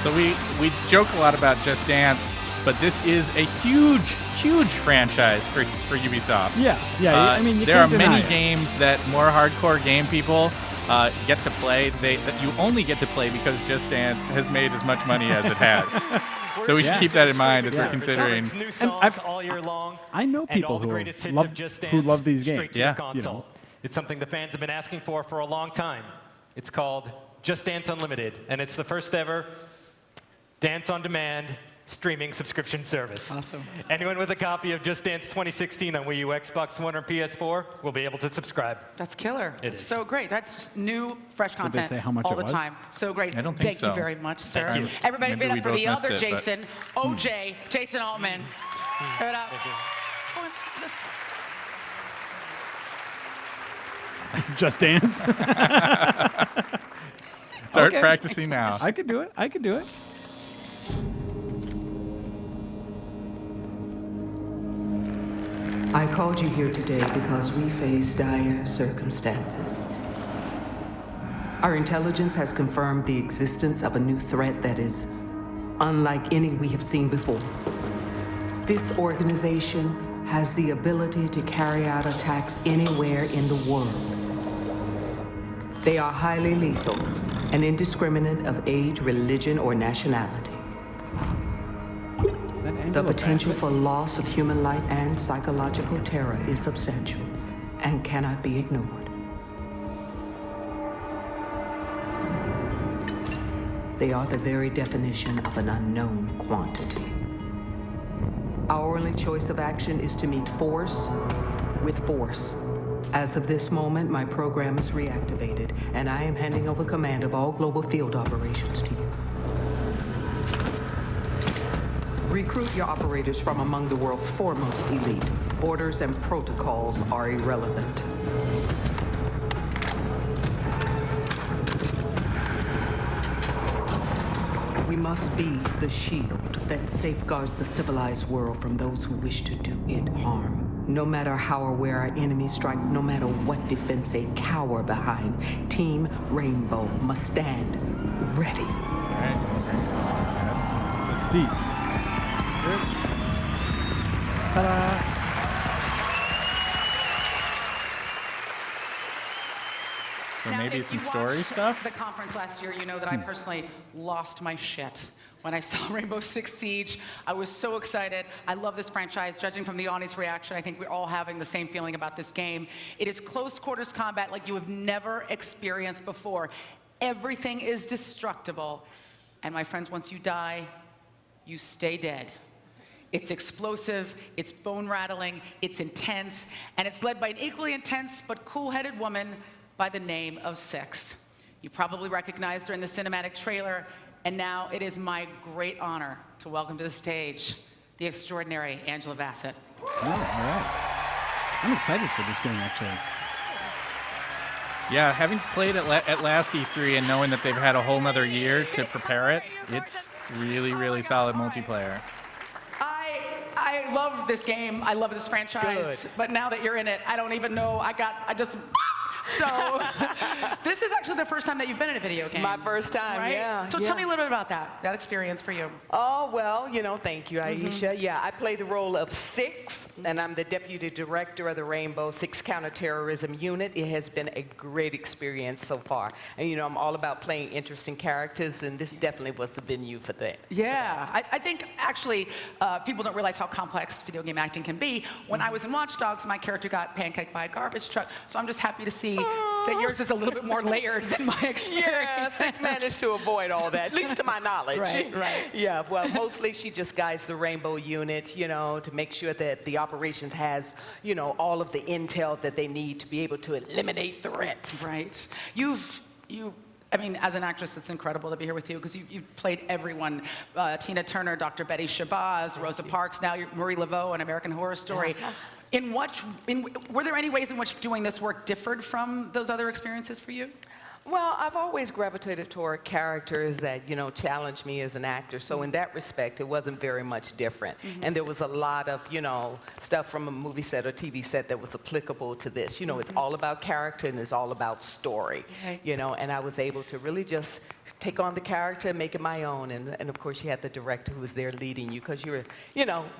So we joke a lot about Just Dance, but this is a huge franchise for Ubisoft. Yeah. I mean, there are can't deny many it. games that more hardcore game people get to play. That you only get to play because Just Dance has made as much money as it has. So we should keep that in mind as we're considering. New songs all year long. I know and people all the who greatest hits love of Just Dance who love these games. straight to your console. It's something the fans have been asking for a long time. It's called Just Dance Unlimited, and it's the first ever Dance on Demand streaming subscription service. Awesome. Anyone with a copy of Just Dance 2016 on Wii U, Xbox One, or PS4 will be able to subscribe. That's killer. It It's is. so great. That's just new, fresh they content say how much all it the was? time. So great. I don't think Thank so. you very much, sir. Thank you. Everybody Maybe give we it up for both the missed other it, but- Jason, OJ, Jason Altman. Give it up. Come on, this- Just Dance. Start Okay. practicing now. I could do it. I called you here today because we face dire circumstances. Our intelligence has confirmed the existence of a new threat that is unlike any we have seen before. This organization has the ability to carry out attacks anywhere in the world. They are highly lethal and indiscriminate of age, religion, or nationality. The potential for loss of human life and psychological terror is substantial and cannot be ignored. They are the very definition of an unknown quantity. Our only choice of action is to meet force with force. As of this moment, my program is reactivated, and I am handing over command of all global field operations to you. Recruit your operators from among the world's foremost elite. Borders and protocols are irrelevant. We must be the shield that safeguards the civilized world from those who wish to do it harm. No matter how or where our enemies strike, no matter what defense they cower behind, Team Rainbow must stand ready. The seat. Ta-da! So Now, maybe if some you story watched stuff? The conference last year, you know that I personally lost my shit when I saw Rainbow Six Siege. I was so excited. I love this franchise. Judging from the audience reaction, I think we're all having the same feeling about this game. It is close quarters combat like you have never experienced before. Everything is destructible. And my friends, once you die, you stay dead. It's explosive, it's bone-rattling, it's intense, and it's led by an equally intense but cool-headed woman by the name of Six. You probably recognized her in the cinematic trailer, and now it is my great honor to welcome to the stage the extraordinary Angela Bassett. Oh, all right. I'm excited for this game, actually. Yeah, having played at last E3 and knowing that they've had a whole nother year to prepare it, it's really, really solid multiplayer. I love this game. I love this franchise. Good. But now that you're in it, I don't even know. So this is actually the first time that you've been in a video game. My first time, right? yeah. So tell me a little bit about that experience for you. Oh, well, thank you, Aisha. Yeah, I play the role of Six, and I'm the Deputy Director of the Rainbow Six Counterterrorism Unit. It has been a great experience so far. And, I'm all about playing interesting characters, and this definitely was the venue for that. Yeah, I think actually people don't realize how complex video game acting can be. When I was in Watch Dogs, my character got pancaked by a garbage truck, so I'm just happy to see that yours is a little bit more layered than my experience. Yeah, Six managed to avoid all that, at least to my knowledge. Right. Yeah, well, mostly she just guides the Rainbow unit, to make sure that the operations has, all of the intel that they need to be able to eliminate threats. Right. As an actress, it's incredible to be here with you because you've played everyone. Tina Turner, Dr. Betty Shabazz, Rosa Parks, now you're Marie Laveau in American Horror Story. Were there any ways in which doing this work differed from those other experiences for you? Well, I've always gravitated toward characters that, challenge me as an actor. So in that respect, it wasn't very much different. And there was a lot of, stuff from a movie set or TV set that was applicable to this. It's all about character and it's all about story, and I was able to really just take on the character and make it my own. And of course, you had the director who was there leading you because you were,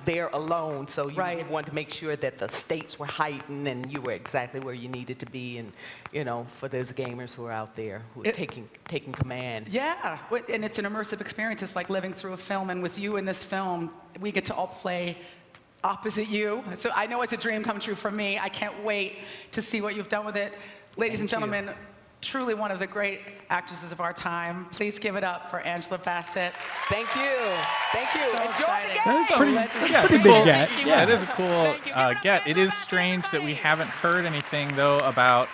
there alone. So you wanted to make sure that the stakes were heightened and you were exactly where you needed to be. And, for those gamers who are out there who are taking command. Yeah, and it's an immersive experience. It's like living through a film. And with you in this film, we get to all play opposite you. So I know it's a dream come true for me. I can't wait to see what you've done with it. Ladies and gentlemen, truly one of the great actresses of our time. Please give it up for Angela Bassett. Thank you. Thank you. So Enjoy the game. That was Pretty big get. Yeah, it is a cool get. It is strange that we haven't heard anything, though, about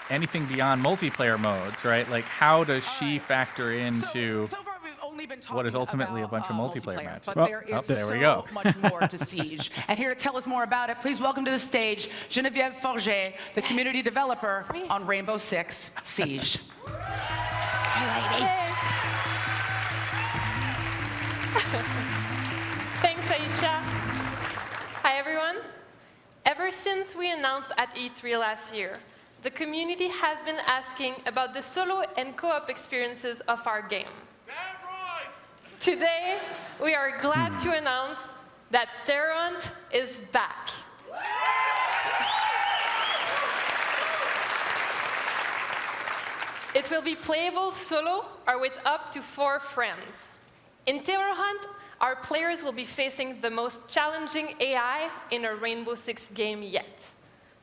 anything beyond multiplayer modes, right? Like, how does she factor into what is ultimately a bunch of multiplayer matches? But there is there we go. so much more to Siege. And here to tell us more about it, please welcome to the stage Geneviève Forget, the community developer on Rainbow Six Siege. Hey, lady. Thanks, Aisha. Hi, everyone. Ever since we announced at E3 last year, the community has been asking about the solo and co-op experiences of our game. Today, we are glad to announce that Terror Hunt is back. It will be playable solo or with up to 4 friends. In Terror Hunt, our players will be facing the most challenging AI in a Rainbow Six game yet.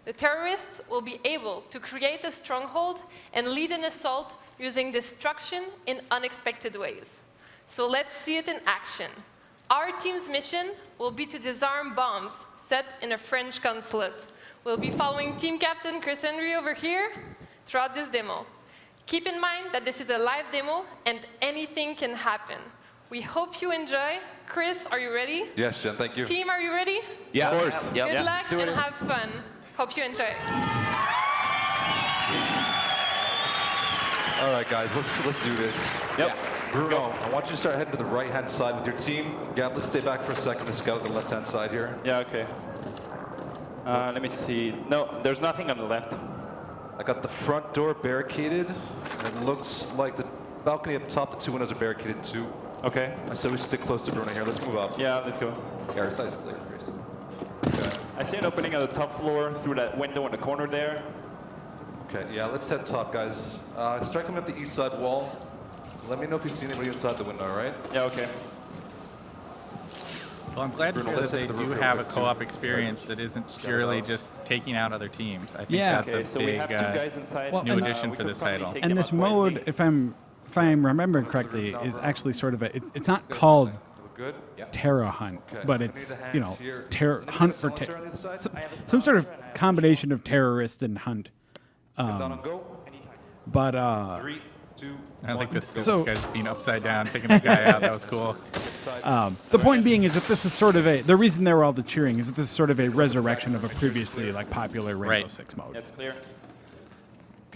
The terrorists will be able to create a stronghold and lead an assault using destruction in unexpected ways. So let's see it in action. Our team's mission will be to disarm bombs set in a French consulate. We'll be following Team Captain Chris Henry over here throughout this demo. Keep in mind that this is a live demo and anything can happen. We hope you enjoy. Chris, are you ready? Yes, Jen, thank you. Team, are you ready? Yeah, of course. Good luck and have fun. Hope you enjoy. All right, guys, let's do this. Yep. Bruno, I want you to start heading to the right-hand side with your team. Gab, let's stay back for a second to scout the left-hand side here. Yeah, okay. Let me see. No, there's nothing on the left. I got the front door barricaded. And it looks like the balcony up top, the 2 windows are barricaded too. Okay. I said we stick close to Bruno here. Let's move up. Yeah, let's go. Yeah, our side is clear, Chris. Okay. I see an opening on the top floor through that window in the corner there. Okay, yeah, let's head top, guys. Start coming up the east side wall. Let me know if you see anybody inside the window, all right? Yeah, okay. Well, I'm glad to hear that they do have a co-op experience that isn't purely just taking out other teams. I think that's a big we have 2 guys inside. new addition for this title. And this mode, if I'm remembering correctly, is actually sort of it's not called Good? Terra hunt, Okay. but I need it's the hands you know here. terror Anybody hunt have for silencer on either side? some sort of combination of terrorist and hunt. Down and go. But 3, 2, I like this So- guy's being upside down, taking the guy out. That was cool. the point being is that this is sort of the reason there were all the cheering is that this is sort of a resurrection of a previously like popular Rainbow Right. Six mode. That's clear.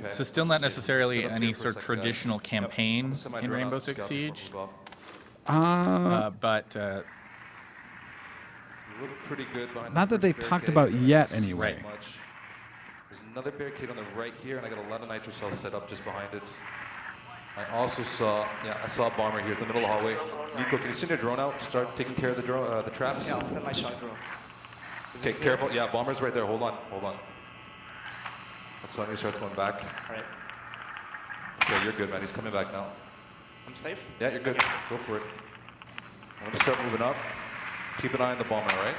So still not necessarily any sort of traditional campaign in Rainbow Six Siege, but You look pretty good behind Not the that they've first talked barricade. about yet So anyway. much. There's another barricade on the right here, and I got a lot of nitro cells set up just behind it. I also saw, I saw a bomber here in the middle of the hallway. Nico, can you send your drone out? Start taking care of the drone, the traps. Yeah, I'll send my shot drone. Okay, careful. Yeah, bomber's right there. Hold on. That's when he starts going back. All right. Okay, you're good, man. He's coming back now. I'm safe? Yeah, you're good. Go for it. I'm gonna start moving up. Keep an eye on the bomber, all right?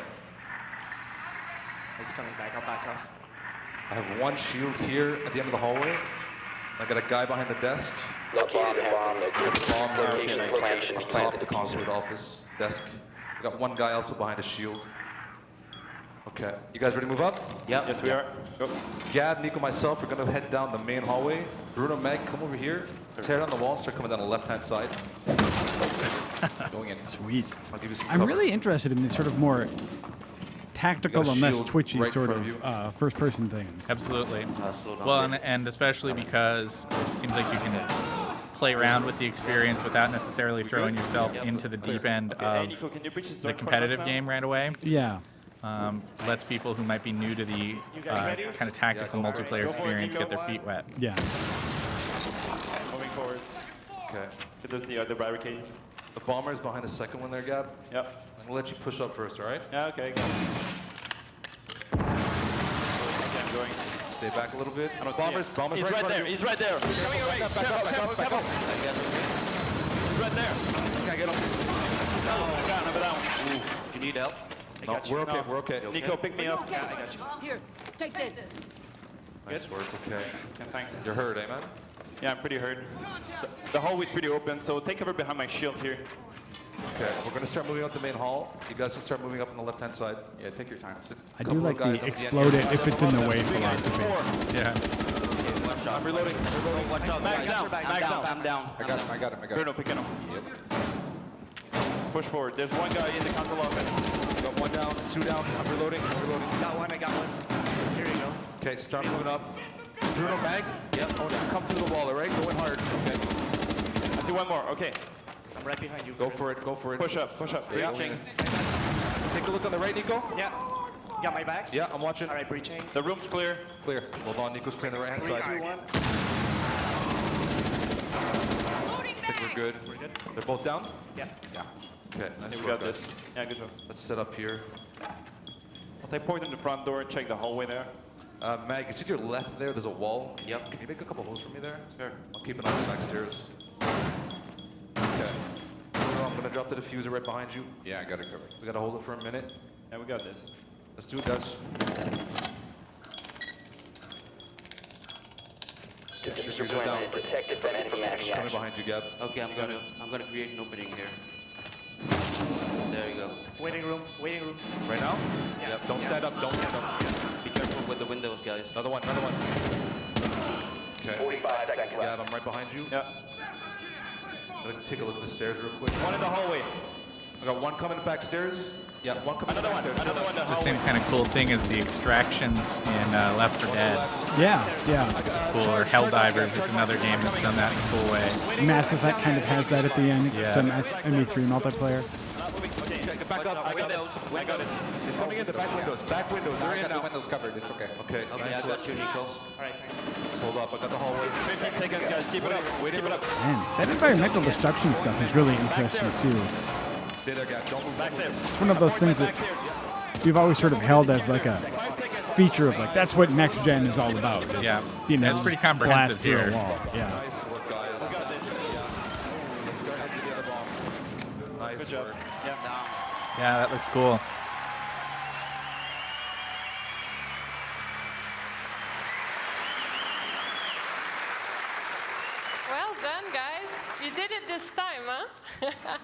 He's coming back. I'll back off. I have one shield here at the end of the hallway. I got a guy behind the desk. Located a bomb Bomb location located information on behind top the of the consulate office desk. I got one guy also behind a shield. Okay, you guys ready to move up? Yeah. Yes, we are. Go. Gab, Nico, myself, we're gonna head down the main hallway. Bruno, Meg, come over here. Tear down the wall and start coming down the left-hand side. Going in. Sweet. I'll give you some I'm cover. really interested in these sort of more tactical You got a and less shield twitchy right in sort front of of first-person things. absolutely. slow down Well, here. and especially because it seems like you can play around with the experience without necessarily throwing yourself into the deep end of Nico, can you breach this the door for us competitive now? game right away. Yeah. Lets people who might be new to the kind of tactical multiplayer experience get their feet wet. Yeah. Moving forward. Okay. To the other barricade. The bomber's behind the second one there, Gab. Yep. I'm gonna let you push up first, all right? Yeah, okay. Go. Okay, I'm going. Stay back a little bit. I don't Bomber's, see him. bomber's He's right in right front there. of you. He's right there. Coming your way. Back up. He's right there. Okay, get him. No, down, I'm down. You need help? No, got you. we're okay, No. we're okay. Nico, pick me up. Yeah, I got you. Here, take this. Nice work, okay. Yeah, thanks. You're hurt, eh, man? Yeah, I'm pretty hurt. The hallway's pretty open, so take cover behind my shield here. Okay, we're gonna start moving up the main hall. You guys can start moving up on the left-hand side. Yeah, take your time. I do like the explode it if it's in the way philosophy. Yeah. I'm reloading. Watch out. Mag down. Mag down. I'm down. I got him. Bruno, pick him up. Push forward. There's one guy in the console office. Got one down, two down. I'm reloading. Got one. I got one. Here you go. Okay, start moving up. Bruno, Mag. Yep. Come through the wall, all right? Go in hard. Okay. I see one more. Okay. I'm right behind you. Go for it. Push up. Yeah. Breaching. Take a look on the right, Nico. Yeah. Got my back? Yeah, I'm watching. All right, breaching. The room's clear. Clear. Hold on, Nico's clearing the right-hand 3, side. 2, 1. I think we're good. They're both down? Yeah. Yeah. Okay, nice We work, got guys. this. Yeah, good job. Let's set up here. I'll take point in the front door and check the hallway there. Mag, you see to your left there, there's a wall? Yep. Can you make a couple holes for me there? Sure. I'll keep an eye on the back stairs. Okay. Bruno, I'm gonna drop the diffuser right behind you. Yeah, I got it covered. We gotta hold it for a minute. Yeah, we got this. Let's do it, guys. Diffuser planted. Detected from enemy action. Coming behind you, Gab. Okay, I'm gonna create an opening here. There you go. Waiting room. Right now? Yeah. Don't stand up, don't stand up. Be careful with the windows, guys. Another one. Okay. 45 seconds Gab, left. I'm right behind you. Yeah. I'm gonna take a look at the stairs real quick. One in the hallway. I got one coming back stairs. Yeah, one coming Another one. back stairs. Another one in the The hallway. same kind of cool thing as the extractions in Left 4 Dead. Yeah. Cool. Or Helldivers is another game that's done that in a cool way. Mass Effect kind of has that at the end. Yeah. The ME3 multiplayer. Okay, back up. I got it. He's coming in the back windows. Back windows. They're in now. The windows covered. It's okay. Okay. Okay, I got you, Nico. All right, thanks. Hold up. I got the hallway. 15 seconds, guys. Keep it up. Keep it up. Man, that environmental destruction stuff is really interesting too. Stay there, guys. Don't move. Back there. It's one of those things that we've always sort of held as like a feature of like that's what next gen is all about. Is Yeah. being That's able to pretty comprehensive blast through a here. wall. Yeah. Nice work, guys. We got this. Let's start heading to the other bomb. Nice Good job. work. Yeah. Yeah, that looks cool. Well done, guys. You did it this time, huh?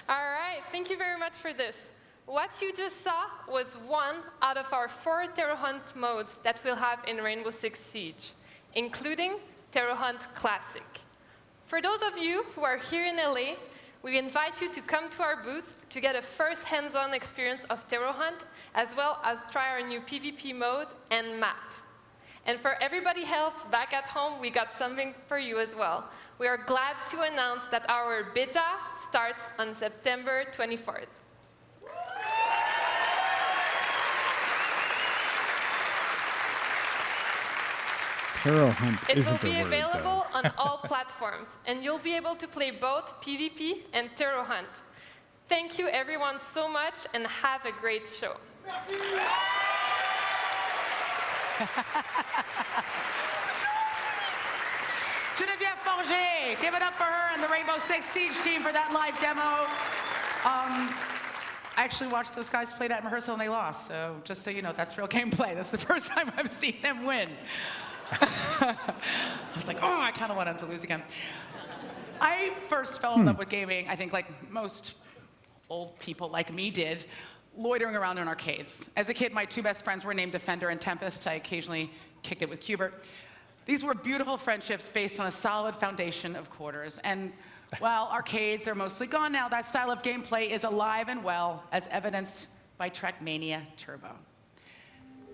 All right, thank you very much for this. What you just saw was one out of our 4 Terror Hunt modes that we'll have in Rainbow Six Siege, including Terror Hunt Classic. For those of you who are here in LA, we invite you to come to our booth to get a first hands-on experience of Terror Hunt, as well as try our new PvP mode and map. And for everybody else back at home, we got something for you as well. We are glad to announce that our beta starts on September 24th. Terror Hunt It isn't will the be word, available on all platforms, and you'll be able to play both PvP and Terror Hunt. Thank you everyone so much, and have a great show. Geneviève Forger, give it up for her and the Rainbow Six Siege team for that live demo. I actually watched those guys play that in rehearsal and they lost, so just so you know, that's real gameplay. That's the first time I've seen them win. I was like, oh, I kind of want them to lose again. I first fell in love with gaming, I think like most old people like me did, loitering around in arcades. As a kid, my 2 best friends were named Defender and Tempest. I occasionally kicked it with Cubert. These were beautiful friendships based on a solid foundation of quarters. And while arcades are mostly gone now, that style of gameplay is alive and well, as evidenced by Trackmania Turbo.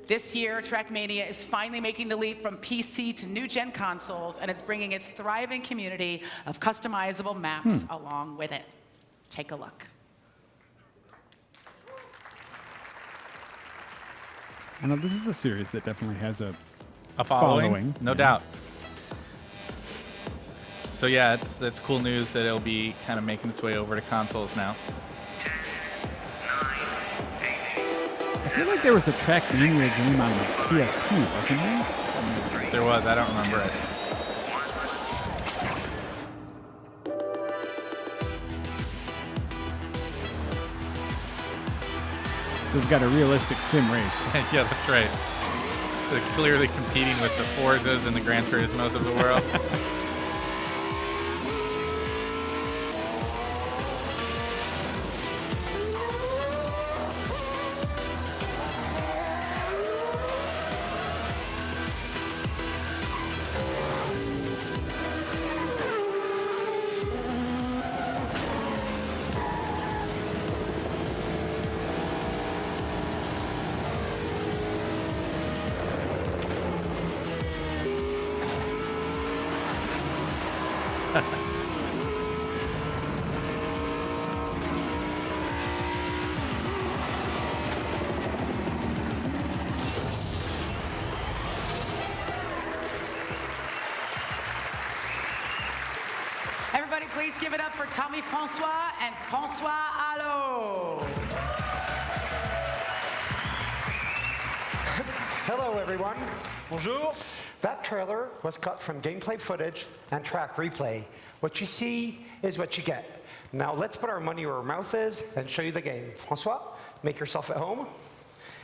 This year, Trackmania is finally making the leap from PC to new-gen consoles, and it's bringing its thriving community of customizable maps along with it. Take a look. I know this is a series that definitely has a following. No Yeah. doubt. So yeah, that's cool news that it'll be kind of making its way over to consoles now. I feel like there was a Trackmania game on the PSP, wasn't there? There was. I don't remember it. So we've got a realistic sim race. Yeah, that's right. They're clearly competing with the Forzas and the Gran Turismos of the world. Everybody, please give it up for Tommy Francois and Francois Allo. Hello, everyone. Bonjour. That trailer was cut from gameplay footage and track replay. What you see is what you get. Now let's put our money where our mouth is and show you the game. Francois, make yourself at home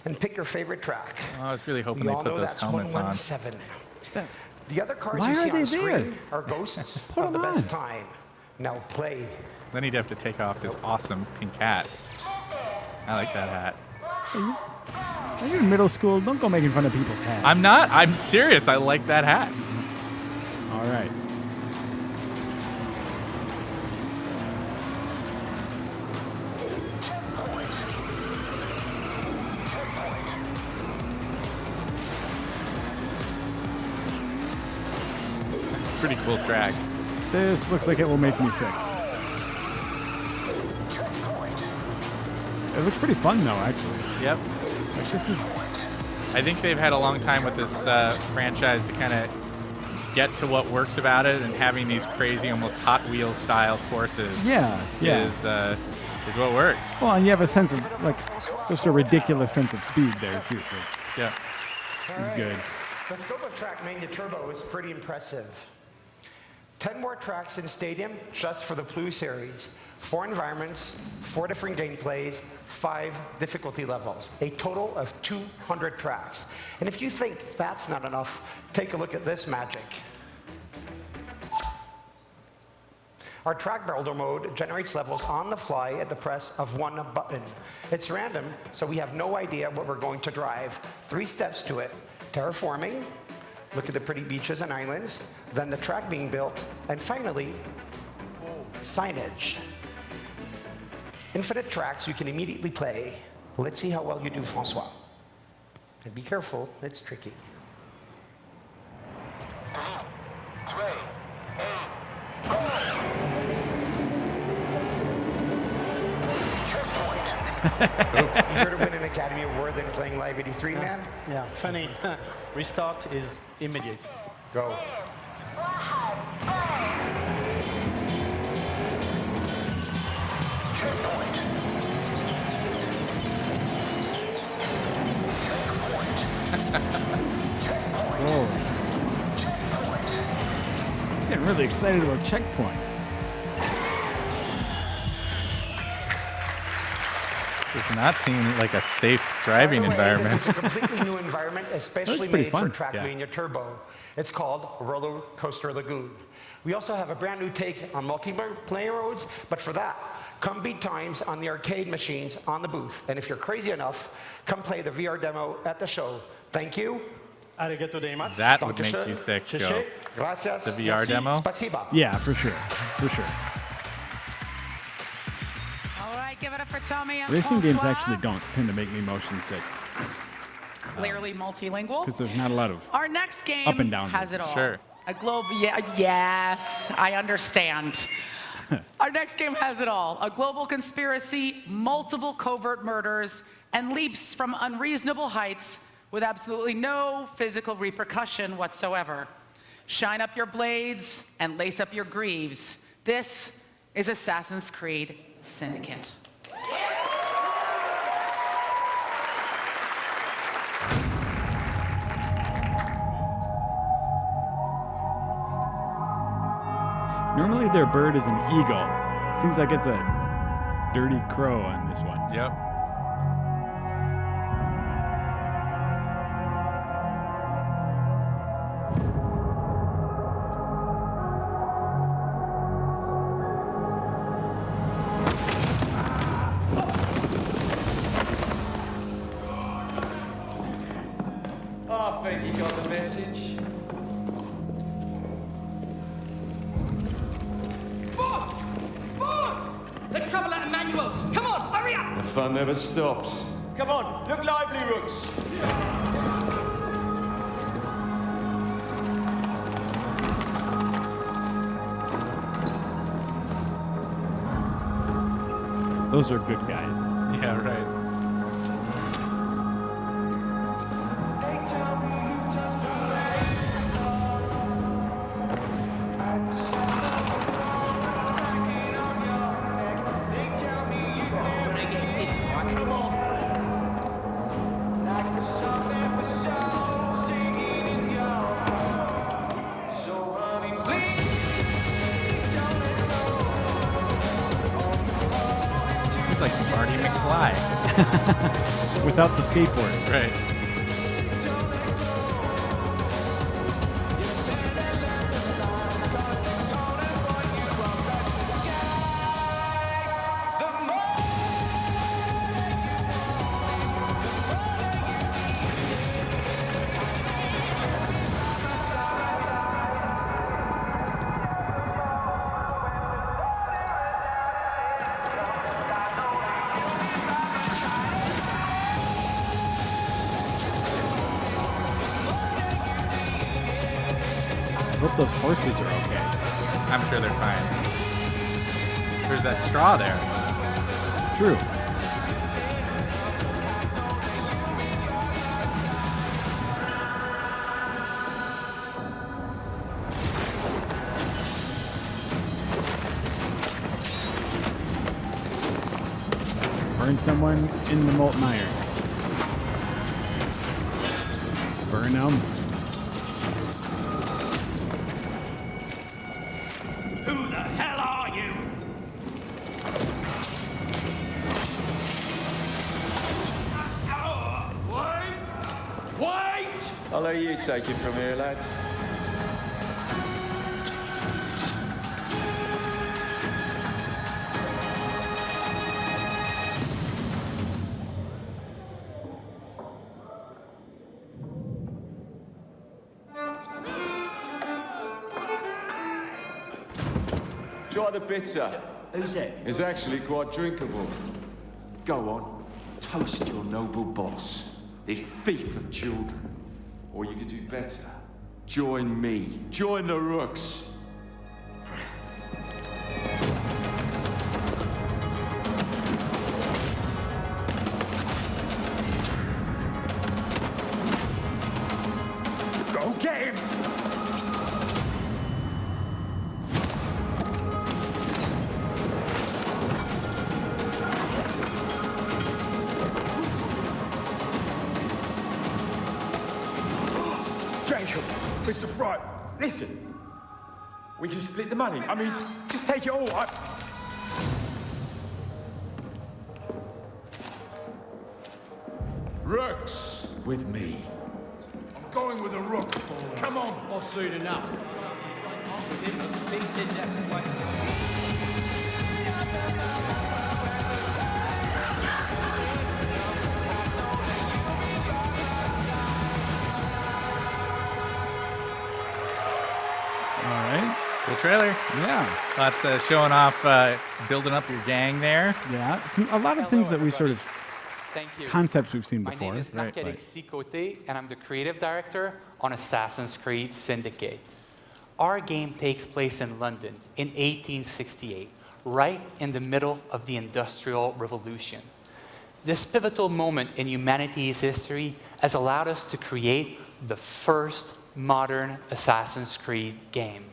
and pick your favorite track. I was really hoping We they all put know those that's helmets on. 117. The other cards Why you are see they on screen there? are ghosts Put of the them best on. time. Now play. Then he'd have to take off his awesome pink hat. I like that hat. Are you in middle school? Don't go making fun of people's hats. I'm not. I'm serious. I like that hat. All right. It's a pretty cool track. This looks like it will make me sick. It looks pretty fun, though, actually. Yep. Like, this is... I think they've had a long time with this franchise to kind of get to what works about it, and having these crazy, almost Hot Wheels style courses. Yeah. Is what works. Well, and you have a sense of, like, just a ridiculous sense of speed there, too. So Yeah. it's good. The scope of Trackmania Turbo is pretty impressive. 10 more tracks in Stadium just for the Blue Series. 4 environments, 4 different gameplays, 5 difficulty levels. A total of 200 tracks. And if you think that's not enough, take a look at this magic. Our track builder mode generates levels on the fly at the press of one button. It's random, so we have no idea what we're going to drive. 3 steps to it: terraforming, look at the pretty beaches and islands, then the track being built, and finally, signage. Infinite tracks you can immediately play. Let's see how well you do, Francois. And be careful, it's tricky. 3, 2, 1, go! Easier to win an Academy Award than playing Live 83, man? Yeah, funny. Restart is immediate. Go. Whoa. Getting really excited about checkpoints. Does not seem like a safe driving By the way, environment. This is a completely new environment, especially pretty made fun. for Trackmania Turbo. It's called Roller Coaster Lagoon. We also have a brand new take on multiplayer modes, but for that, come beat times on the arcade machines on the booth. And if you're crazy enough, come play the VR demo at the show. Thank you. Arigato gozaimasu. That would make you sick, Joe. Gracias. The VR Merci. demo? Spasiba. Yeah, for sure. For sure. All right, give it up for Tommy and Racing games Francois. actually don't tend to make me motion sick Clearly multilingual. because there's not a lot of Our next game up and down has it movement. all. Sure. A globe, yes, I understand. Our next game has it all. A global conspiracy, multiple covert murders, and leaps from unreasonable heights with absolutely no physical repercussion whatsoever. Shine up your blades and lace up your greaves. This is Assassin's Creed Syndicate. Normally their bird is an eagle. Seems like it's a dirty crow on this one. Yep. I think you got the message. Boss! Boss! Let's travel out of manuals. Come on, hurry up! The fun never stops. Come on, look lively, Rooks. Those are good guys. Yeah, right. Come on. It's like Marty McFly. Without the skateboard. Right. I hope those horses are okay. I'm sure they're fine. There's that straw there. True. Burn someone in the molten iron. Burn them. Who the hell are you? Wait! Wait! I'll let you take it from here, lads. Try the bitter. Who's it? It's actually quite drinkable. Go on, toast your noble boss, this thief of children. Or you could do better. Join me. Join the Rooks. Go get him! Jacob, Mr. Fry, listen. We can split the money. I mean, just take it all. Rooks, with me. I'm going with a rook. Come on. Or soon enough. He says that's the way. All right. Cool trailer. Yeah. Lots showing off, building up your gang there. Yeah. A lot of things that we sort of Thank you. concepts we've seen My before. name is Syndicate, and I'm the creative director on Assassin's Creed Syndicate. Our game takes place in London in 1868, right in the middle of the Industrial Revolution. This pivotal moment in humanity's history has allowed us to create the first modern Assassin's Creed game.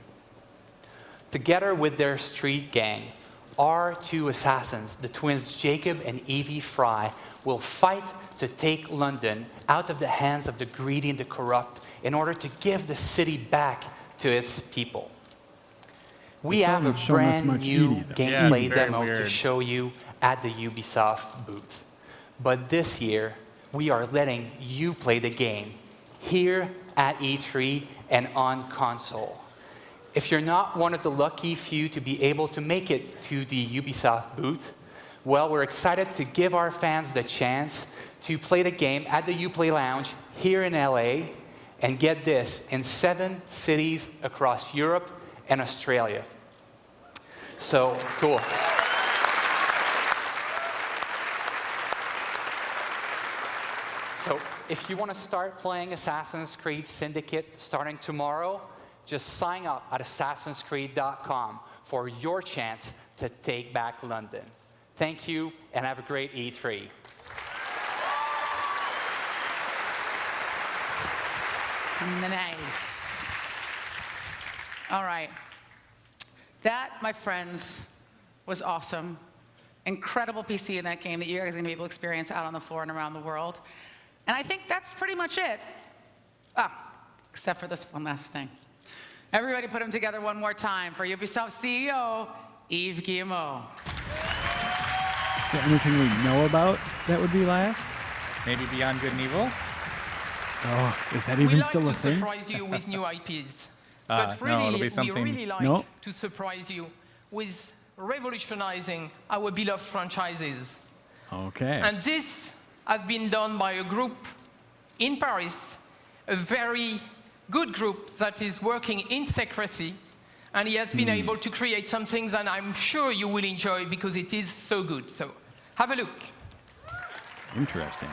Together with their street gang, our two assassins, the twins Jacob and Evie Fry, will fight to take London out of the hands of the greedy and the corrupt in order to give the city back to its people. We have a brand new gameplay demo to show you at the Ubisoft booth. But this year, we are letting you play the game here at E3 and on console. If you're not one of the lucky few to be able to make it to the Ubisoft booth, well, we're excited to give our fans the chance to play the game at the Uplay Lounge here in LA, and get this, in 7 cities across Europe and Australia. So, cool. So, if you want to start playing Assassin's Creed Syndicate starting tomorrow, just sign up at assassinscreed.com for your chance to take back London. Thank you, and have a great E3. Nice. All right. That, my friends, was awesome. Incredible PC in that game that you guys are going to be able to experience out on the floor and around the world. And I think that's pretty much it. Except for this one last thing. Everybody put them together one more time for Ubisoft CEO, Yves Guillemot. Is there anything we know about that would be last? Maybe Beyond Good and Evil? Oh, is that even still a thing? We like to surprise you with new IPs. No, it'll be something. We really like No? to surprise you with revolutionizing our beloved franchises. Okay. And this has been done by a group in Paris, a very good group that is working in secrecy, and he has been able to create something that I'm sure you will enjoy because it is so good. So have a look. Interesting.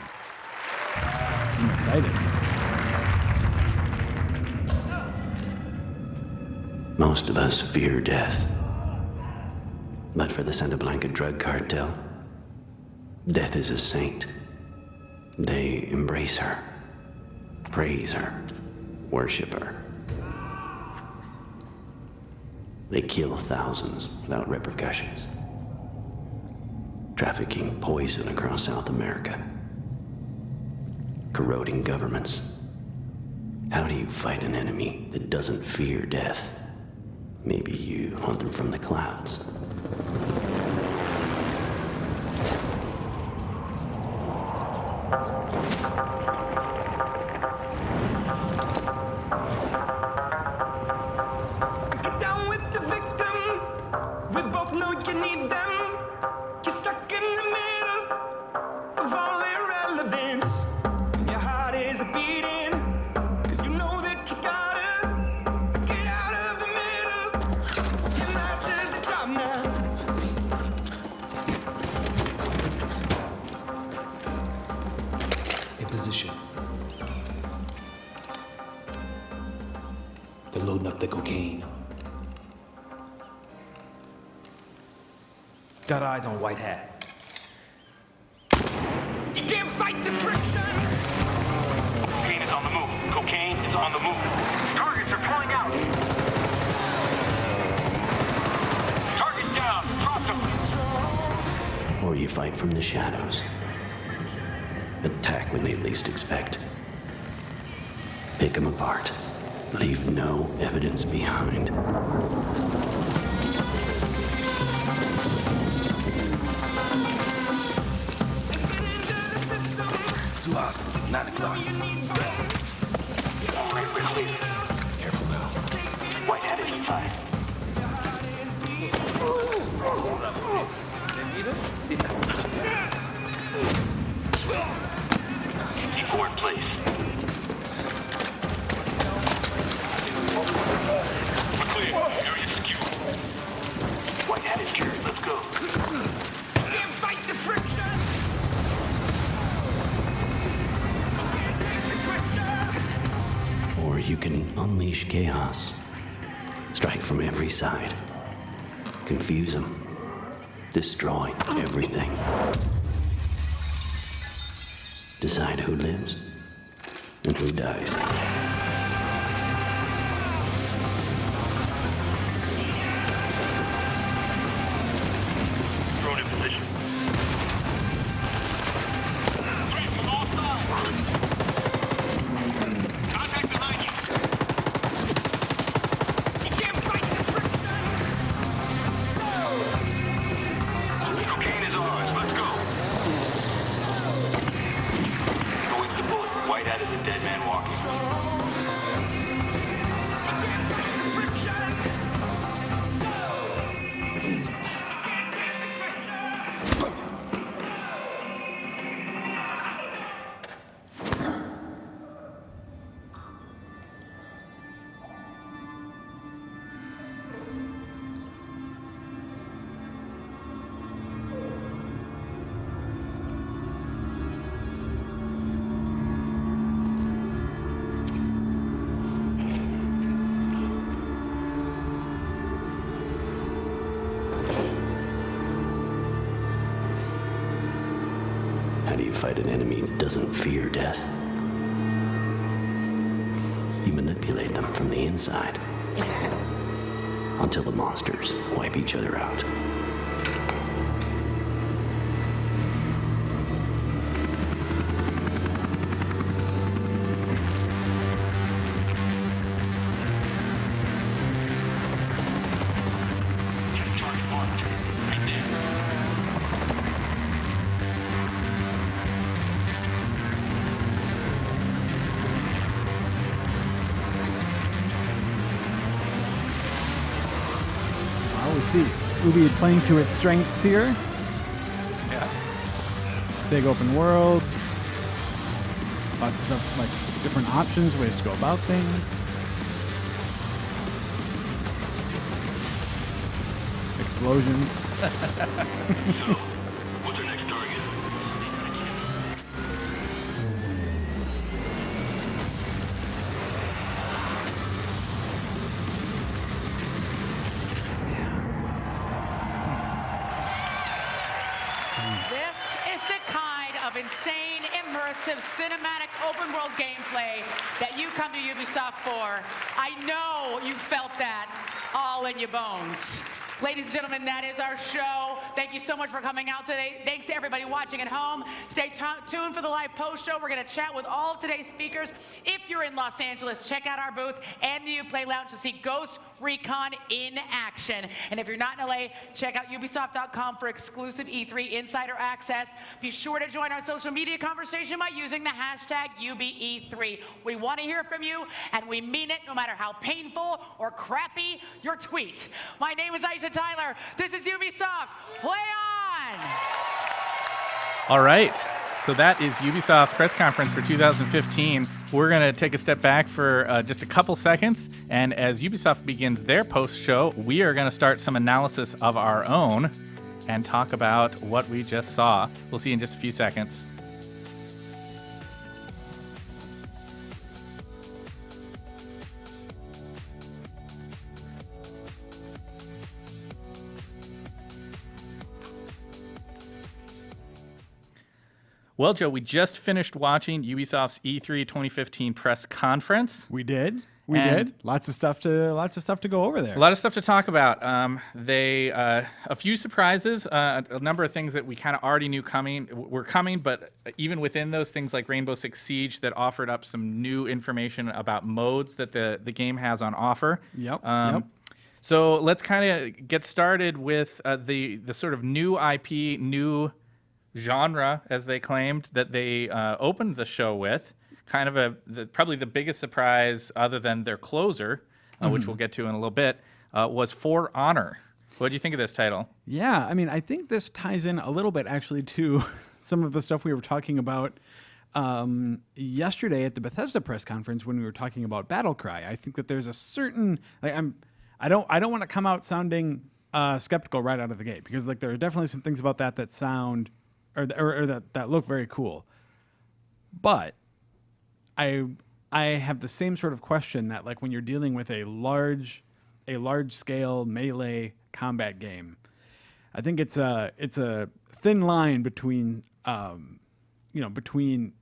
I'm excited. Most of us fear death. But for the Santa Blanca drug cartel, death is a saint. They embrace her, praise her, worship her. They kill thousands without repercussions, trafficking poison across South America, corroding governments. How do you fight an enemy that doesn't fear death? Maybe you hunt them from the clouds. Get down with the victim. We both know you need them. You're stuck in the middle of all irrelevance. And your heart is beating, 'cause you know that you gotta get out of the middle. You mastered the drama. Got eyes on White Hat. You can't fight the friction. Cocaine is on the move. Cocaine is on the move. Targets are pulling out. Target down. Drop them. Or you fight from the shadows. Attack when they least expect. Pick them apart. Leave no evidence behind. Too hostile. 9 o'clock. We're clear. Careful now. White Hat is inside. C4 in place. We're clear. Area secure. White Hat is cured. Let's go. Can't fight the friction. Or you can unleash chaos. Strike from every side. Confuse them. Destroy everything. Decide who lives and who dies. Drone in position. Three from all sides. Contact behind you. You can't fight the friction. Cocaine is ours. Let's go. Going to the bullet. White Hat is a dead man walking. How do you fight an enemy that doesn't fear death? You manipulate them from the inside until the monsters wipe each other out. Well, we see Ubi playing to its strengths here. Yeah. Big open world. Lots of stuff, like different options, ways to go about things. Explosions. What's our next target? This is the kind of insane, immersive, cinematic, open-world gameplay that you come to Ubisoft for. I know you felt that all in your bones. Ladies and gentlemen, that is our show. Thank you so much for coming out today. Thanks to everybody watching at home. Stay tuned for the live post show. We're going to chat with all of today's speakers. If you're in Los Angeles, check out our booth and the Uplay Lounge to see Ghost Recon in action. And if you're not in LA, check out Ubisoft.com for exclusive E3 insider access. Be sure to join our social media conversation by using the hashtag UBE3. We want to hear from you, and we mean it no matter how painful or crappy your tweets. My name is Aisha Tyler. This is Ubisoft. Play on! All right. So that is Ubisoft's press conference for 2015. We're going to take a step back for just a couple seconds. And as Ubisoft begins their post-show, we are going to start some analysis of our own and talk about what we just saw. We'll see you in just a few seconds. Well, Joe, we just finished watching Ubisoft's E3 2015 press conference. We did. We did. Lots of stuff to go over there. A lot of stuff to talk about. A few surprises, a number of things that we kind of already knew were coming, but even within those things like Rainbow Six Siege that offered up some new information about modes that the game has on offer. Yep. So let's kind of get started with the sort of new IP, new genre, as they claimed, that they opened the show with. Kind of probably the biggest surprise, other than their closer, which we'll get to in a little bit, was For Honor. What do you think of this title? Yeah, I mean, I think this ties in a little bit actually to some of the stuff we were talking about yesterday at the Bethesda press conference when we were talking about Battlecry. I think that there's a certain I don't want to come out sounding skeptical right out of the gate, because like there are definitely some things about that sound or that look very cool, but I have the same sort of question that, like, when you're dealing with a large scale melee combat game, I think it's a thin line between between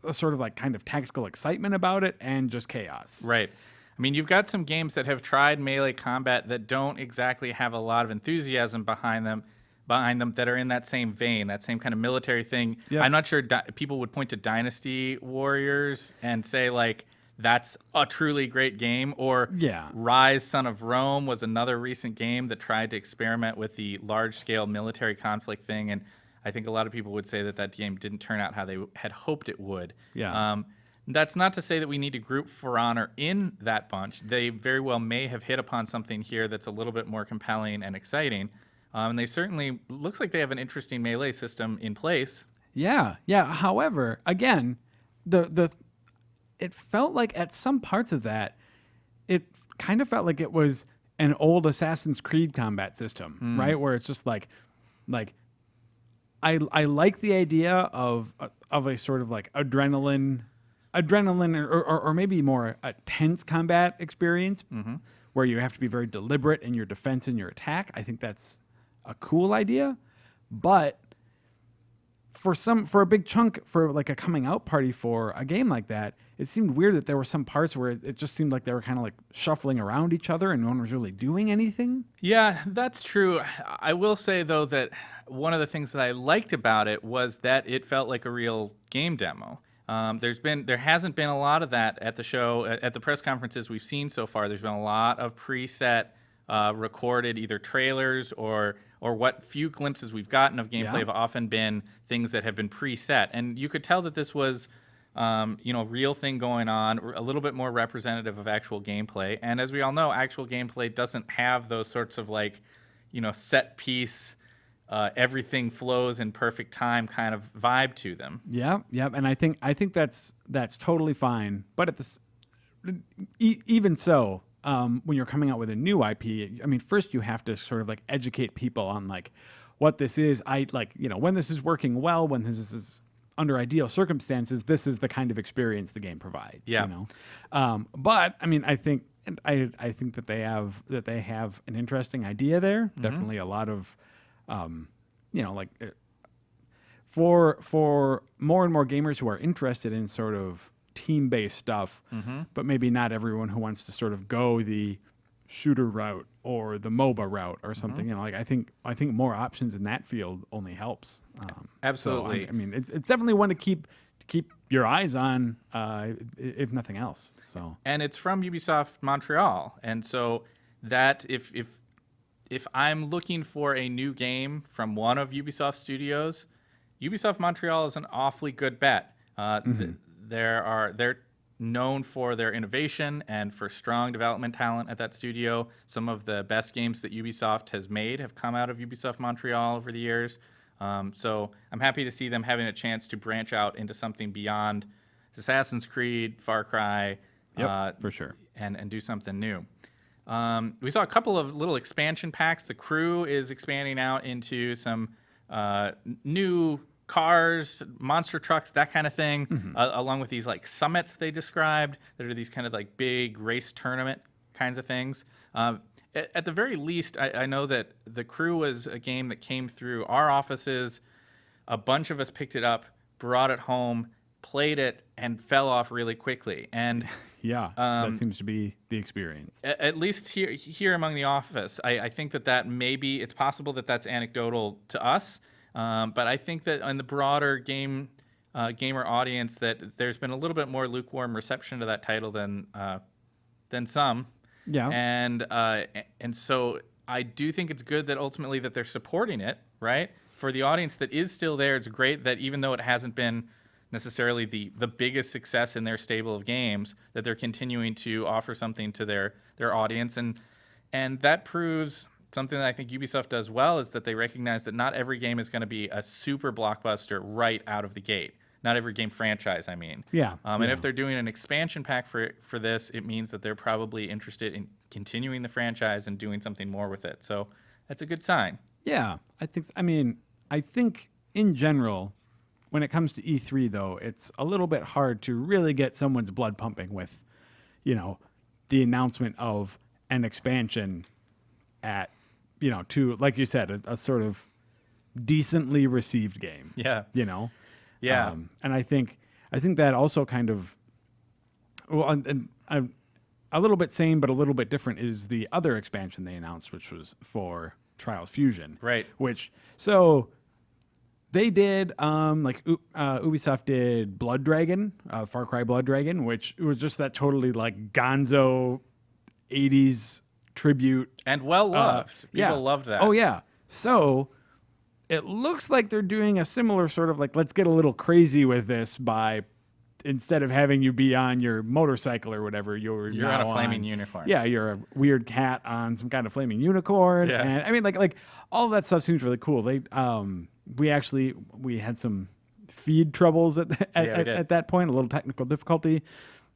a sort of like kind of tactical excitement about it and just chaos. Right. I mean, you've got some games that have tried melee combat that don't exactly have a lot of enthusiasm behind them that are in that same vein, that same kind of military thing. Yep. I'm not sure people would point to Dynasty Warriors and say, like, that's a truly great game. Or Rise, Son of Rome was another recent game that tried to experiment with the large-scale military conflict thing, and I think a lot of people would say that game didn't turn out how they had hoped it would. Yeah. That's not to say that we need to group For Honor in that bunch. They very well may have hit upon something here that's a little bit more compelling and exciting. And they certainly looks like they have an interesting melee system in place. Yeah. However, again, it felt like at some parts of that, it kind of felt like it was an old Assassin's Creed combat system, right? Where it's just like I like the idea of a sort of like adrenaline or maybe more a tense combat experience, where you have to be very deliberate in your defense and your attack. I think that's a cool idea, but for a big chunk, for like a coming out party for a game like that, it seemed weird that there were some parts where it just seemed like they were kind of like shuffling around each other and no one was really doing anything. Yeah, that's true. I will say, though, that one of the things that I liked about it was that it felt like a real game demo. There hasn't been a lot of that at the show. At the press conferences we've seen so far, there's been a lot of preset recorded either trailers or what few glimpses we've gotten of gameplay have often been things that have been preset. And you could tell that this was real thing going on, a little bit more representative of actual gameplay. And as we all know, actual gameplay doesn't have those sorts of set piece, everything flows in perfect time kind of vibe to them. Yeah. And I think that's totally fine. But at this, even so, when you're coming out with a new IP, I mean, first you have to sort of like educate people on like what this is. When this is working well, when this is under ideal circumstances, this is the kind of experience the game provides. Yeah. But I mean, I think that they have an interesting idea there. Mm-hmm. Definitely a lot of, for more and more gamers who are interested in sort of team-based stuff, but maybe not everyone who wants to sort of go the shooter route or the MOBA route or something. I think more options in that field only helps. Absolutely. So, I mean, it's definitely one to keep your eyes on, if nothing else. So, and it's from Ubisoft Montreal, and so that if I'm looking for a new game from one of Ubisoft studios, Ubisoft Montreal is an awfully good bet. They're known for their innovation and for strong development talent at that studio. Some of the best games that Ubisoft has made have come out of Ubisoft Montreal over the years. So I'm happy to see them having a chance to branch out into something beyond Assassin's Creed, Far Cry, for sure, and do something new. We saw a couple of little expansion packs. The crew is expanding out into some new cars, monster trucks, that kind of thing, along with these like summits they described that are these kind of like big race tournament kinds of things. At the very least, I know that The Crew was a game that came through our offices. A bunch of us picked it up brought it home, played it, and fell off really quickly. And yeah, that seems to be the experience. At least here among the office, I think that maybe it's possible that that's anecdotal to us, but I think that in the broader gamer audience, that there's been a little bit more lukewarm reception to that title than some. Yeah. And so I do think it's good that ultimately that they're supporting it, right? For the audience that is still there, it's great that even though it hasn't been necessarily the biggest success in their stable of games, that they're continuing to offer something to their audience. And that proves something that I think Ubisoft does well, is that they recognize that not every game is going to be a super blockbuster right out of the gate. Not every game franchise, I mean. Yeah. And if they're doing an expansion pack for this, it means that they're probably interested in continuing the franchise and doing something more with it. So that's a good sign. Yeah, I think in general, when it comes to E3 though, it's a little bit hard to really get someone's blood pumping with, the announcement of an expansion at, to, like you said, a sort of decently received game. Yeah. Yeah. And I think that also kind of, well, and a little bit same, but a little bit different is the other expansion they announced, which was for Trials Fusion. Right. So they did, Ubisoft did Blood Dragon, Far Cry Blood Dragon, which was just that totally like gonzo 80s tribute. And well loved. People loved that. Oh, yeah. So it looks like they're doing a similar sort of like, let's get a little crazy with this by, instead of having you be on your motorcycle or whatever, you're on a flaming unicorn. Yeah, you're a weird cat on some kind of flaming unicorn. Yeah. And I mean, like all of that stuff seems really cool. They, we had some feed troubles at that point, a little technical difficulty,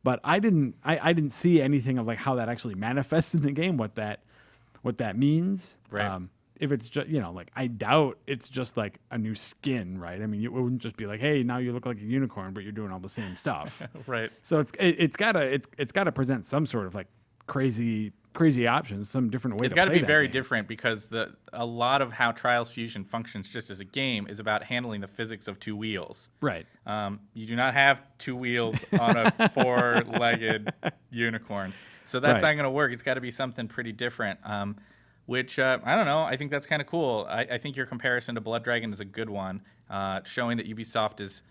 but I didn't see anything of like how that actually manifests in the game, what that means. Right. If it's just, I doubt it's just like a new skin, right? I mean, it wouldn't just be like, hey, now you look like a unicorn, but you're doing all the same stuff. Right. So it's gotta present some sort of like crazy options, some different way. It's got to be very different, because a lot of how Trials Fusion functions just as a game is about handling the physics of two wheels. Right. You do not have two wheels on a four-legged unicorn, so that's not going to work. It's got to be something pretty different. Which, I don't know, I think that's kind of cool. I think your comparison to Blood Dragon is a good one, showing that Ubisoft is,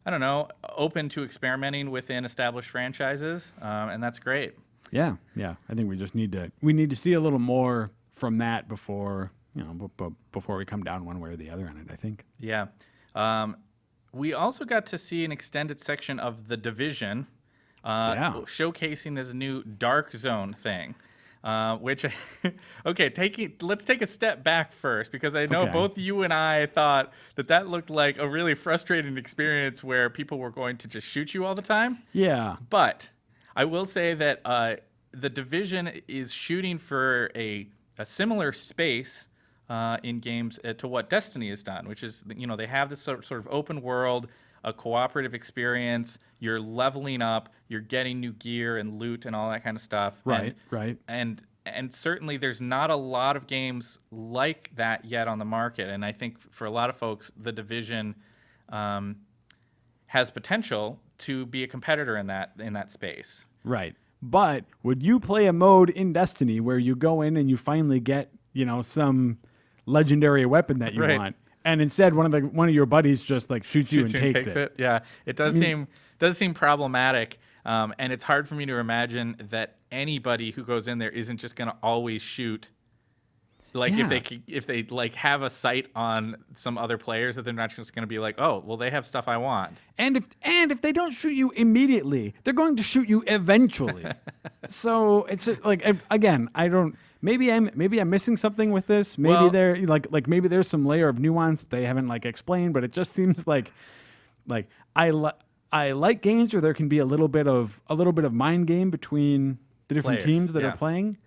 I don't know, open to experimenting within established franchises, and that's great. Yeah. I think we just need to see a little more from that before, before we come down one way or the other on it, I think. Yeah. We also got to see an extended section of The Division, showcasing this new Dark Zone thing. Which, okay, let's take a step back first, because I know both you and I thought that looked like a really frustrating experience where people were going to just shoot you all the time. Yeah. But I will say that The Division is shooting for a similar space in games to what Destiny has done, which is, they have this sort of open world, a cooperative experience. You're leveling up, you're getting new gear and loot and all that kind of stuff. Right. And certainly there's not a lot of games like that yet on the market. And I think for a lot of folks, The Division has potential to be a competitor in that space. Right. But would you play a mode in Destiny where you go in and you finally get, some legendary weapon that you want, and instead one of your buddies just like shoots you and takes it? Yeah, it does seem problematic, and it's hard for me to imagine that anybody who goes in there isn't just going to always shoot. Like if they like have a sight on some other players, that they're not just going to be like, oh, well, they have stuff I want. And if they don't shoot you immediately, they're going to shoot you eventually. So it's just, like, again, I don't. Maybe I'm missing something with this. Maybe maybe there's some layer of nuance that they haven't like explained, but it just seems like I like games where there can be a little bit of mind game between the different teams that are playing.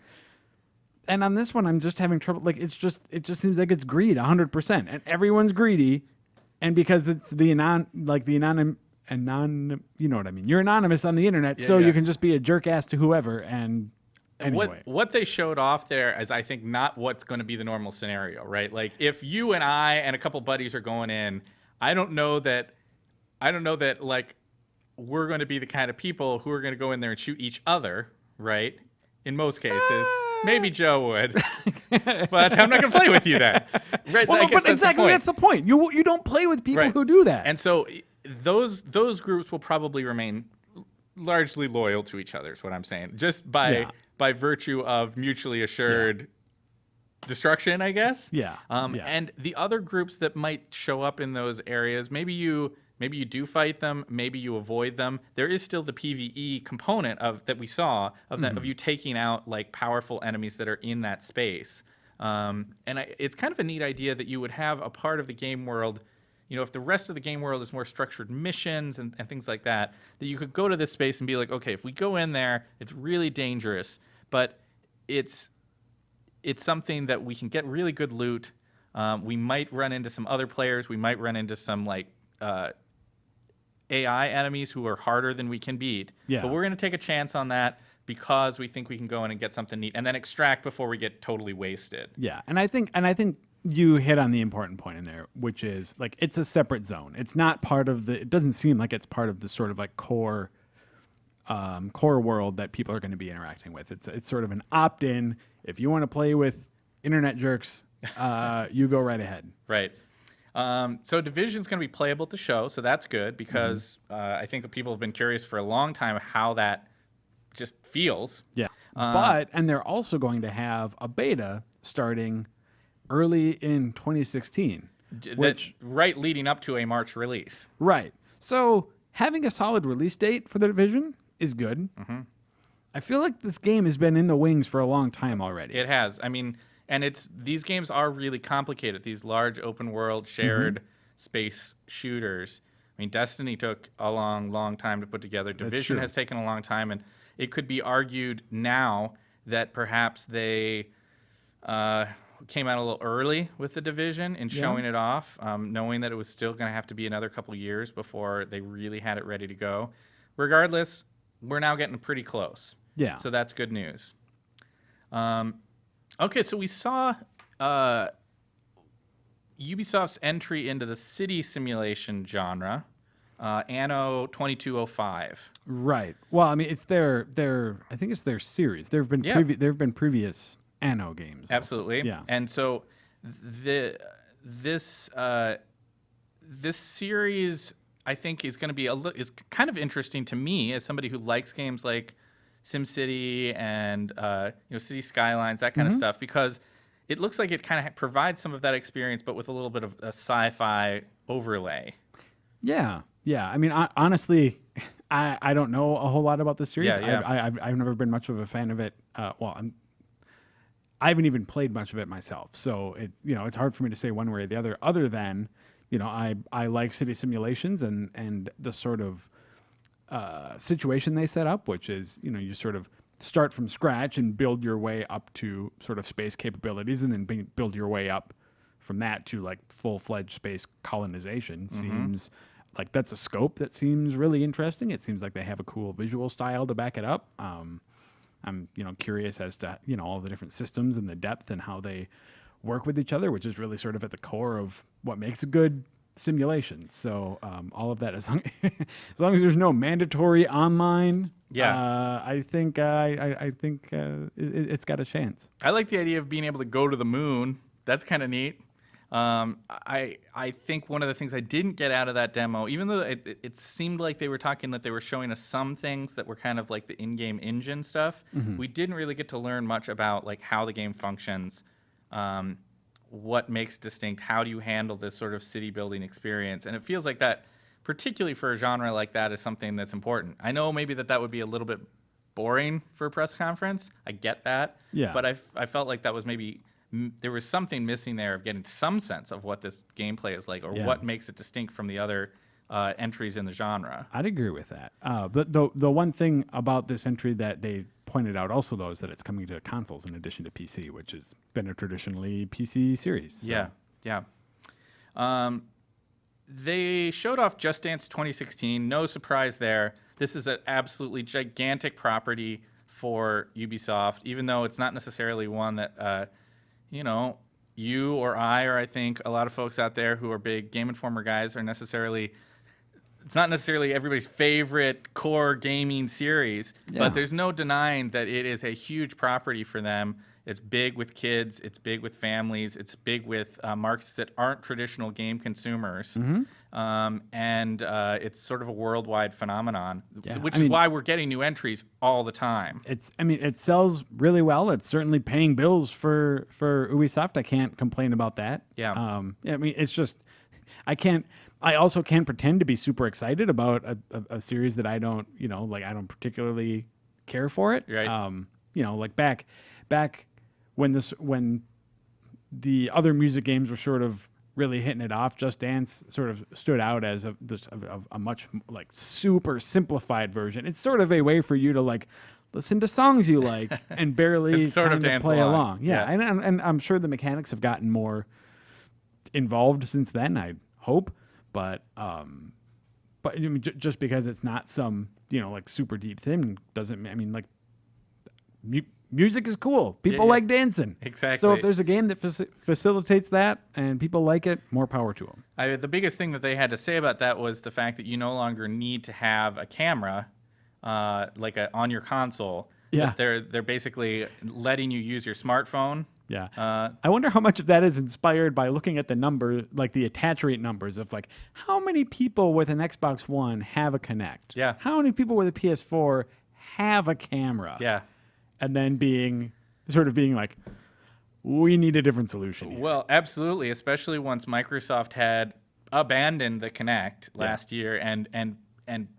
And on this one, I'm just having trouble. Like, it just seems like it's greed 100%, and everyone's greedy. And because it's you know what I mean? You're anonymous on the internet, you can just be a jerk ass to whoever. And anyway. What they showed off there is, I think, not what's going to be the normal scenario, right? Like, if you and I and a couple buddies are going in, I don't know that I don't know that like we're going to be the kind of people who are going to go in there and shoot each other, right? In most cases, maybe Joe would, but I'm not going to play with you then. Right? Well, I guess but exactly that's the point. You don't play with people who do that. And so those groups will probably remain largely loyal to each other. Is what I'm saying, just by virtue of mutually assured destruction, I guess. Yeah. And the other groups that might show up in those areas, maybe you do fight them, maybe you avoid them. There is still the PvE component of that we saw of you taking out like powerful enemies that are in that space. It's kind of a neat idea that you would have a part of the game world. You know, if the rest of the game world is more structured missions and things like that, that you could go to this space and be like, okay, if we go in there, it's really dangerous, but it's something that we can get really good loot. We might run into some other players. We might run into some like AI enemies who are harder than we can beat. Yeah. But we're going to take a chance on that because we think we can go in and get something neat and then extract before we get totally wasted. Yeah, and I think you hit on the important point in there, which is like it's a separate zone. It's not part of the. It doesn't seem like it's part of the sort of like core world that people are going to be interacting with. It's sort of an opt-in. If you want to play with internet jerks, you go right ahead. Right. So Division's going to be playable at the show, so that's good because I think people have been curious for a long time how that just feels. Yeah. And they're also going to have a beta starting early in 2016. Right leading up to a March release. Right. So having a solid release date for the Division is good. I feel like this game has been in the wings for a long time already. It has. I mean, and these games are really complicated. These large open world shared space shooters. I mean, Destiny took a long time to put together. Division has taken a long time, and it could be argued now that perhaps they came out a little early with the Division in showing it off, knowing that it was still going to have to be another couple years before they really had it ready to go. Regardless, we're now getting pretty close. Yeah. So that's good news. Okay, so we saw Ubisoft's entry into the city simulation genre, Anno 2205. Right. Well, I mean, it's their I think it's their series. There have been previous Anno games. Absolutely. Also. Yeah. And so this series, I think, is going to be is kind of interesting to me as somebody who likes games like SimCity and City Skylines, that kind of stuff, because it looks like it kind of provides some of that experience, but with a little bit of a sci-fi overlay. Yeah. I mean, honestly, I don't know a whole lot about this series. Yeah. I've never been much of a fan of it. I haven't even played much of it myself, so it's hard for me to say one way or the other. Other than I like city simulations and the sort of situation they set up, which is you sort of start from scratch and build your way up to sort of space capabilities, and then build your way up from that to like full-fledged space colonization. Seems like that's a scope that seems really interesting. It seems like they have a cool visual style to back it up. I'm curious as to all the different systems and the depth and how they work with each other, which is really sort of at the core of what makes a good simulation. So all of that, as long as there's no mandatory online, I think it's got a chance. I like the idea of being able to go to the moon. That's kind of neat. I think one of the things I didn't get out of that demo, even though it seemed like they were talking that they were showing us some things that were kind of like the in-game engine stuff, we didn't really get to learn much about like how the game functions, what makes distinct, how do you handle this sort of city building experience. And it feels like that, particularly for a genre like that, is something that's important. I know maybe that would be a little bit boring for a press conference. I get that. Yeah. But I felt like that was maybe there was something missing there of getting some sense of what this gameplay is like, or what makes it distinct from the other entries in the genre. I'd agree with that. But the one thing about this entry that they pointed out also, though, is that it's coming to consoles in addition to PC, which has been a traditionally PC series. So. Yeah. They showed off Just Dance 2016. No surprise there. This is an absolutely gigantic property for Ubisoft, even though it's not necessarily one that you or I, or I think a lot of folks out there who are big Game Informer guys, are necessarily it's not necessarily everybody's favorite core gaming series, Yeah. but there's no denying that it is a huge property for them. It's big with kids. It's big with families. It's big with markets that aren't traditional game consumers. And it's sort of a worldwide phenomenon, Yeah, which I is mean- why we're getting new entries all the time. It sells really well. It's certainly paying bills for Ubisoft. I can't complain about that. Yeah. I mean, it's just, I also can't pretend to be super excited about a series that I don't, I don't particularly care for it. Right. Like back when the other music games were sort of really hitting it off, Just Dance sort of stood out as a much like super simplified version. It's sort of a way for you to like listen to songs you like and barely It's sort of kind dance play along. along. Yeah, Yeah. And I'm sure the mechanics have gotten more involved since then, I hope. But just because it's not some like super deep thing doesn't. I mean, like music is cool. People Yeah. like dancing. Exactly. So if there's a game that facilitates that and people like it, more power to them. The biggest thing that they had to say about that was the fact that you no longer need to have a camera on your console. Yeah. That they're basically letting you use your smartphone. Yeah. I wonder how much of that is inspired by looking at the number, like the attach rate numbers of like how many people with an Xbox One have a Kinect? Yeah. How many people with a PS4 have a camera? Yeah. And then being like, we need a different solution here. Well, absolutely, especially once Microsoft had abandoned the Kinect last year and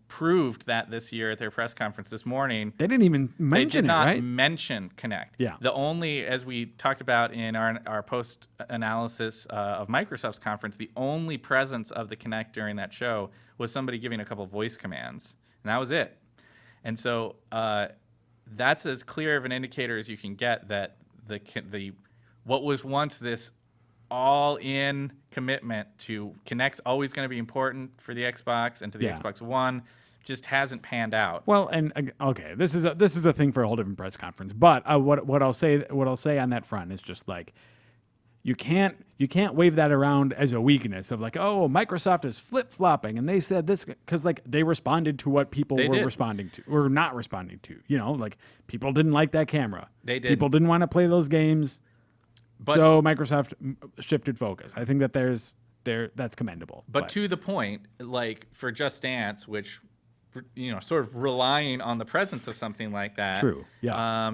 proved that this year at their press conference this morning. They didn't even mention They did it, not right? mention Kinect. Yeah. The only, as we talked about in our post analysis of Microsoft's conference, the only presence of the Kinect during that show was somebody giving a couple voice commands, and that was it. And so that's as clear of an indicator as you can get that the what was once this all-in commitment to Kinect's always going to be important for the Xbox and to the Yeah. Xbox One just hasn't panned out. Well, and okay, this is a thing for a whole different press conference. But what I'll say on that front is just like you can't wave that around as a weakness of like, oh, Microsoft is flip flopping and they said this because like they responded to what people They were did. responding to or not responding to. Like people didn't like that camera. They did. People didn't want to play those games. But- so Microsoft shifted focus. I think that that's commendable. But to the point, like for Just Dance, which sort of relying on the presence of something like that. True, yeah.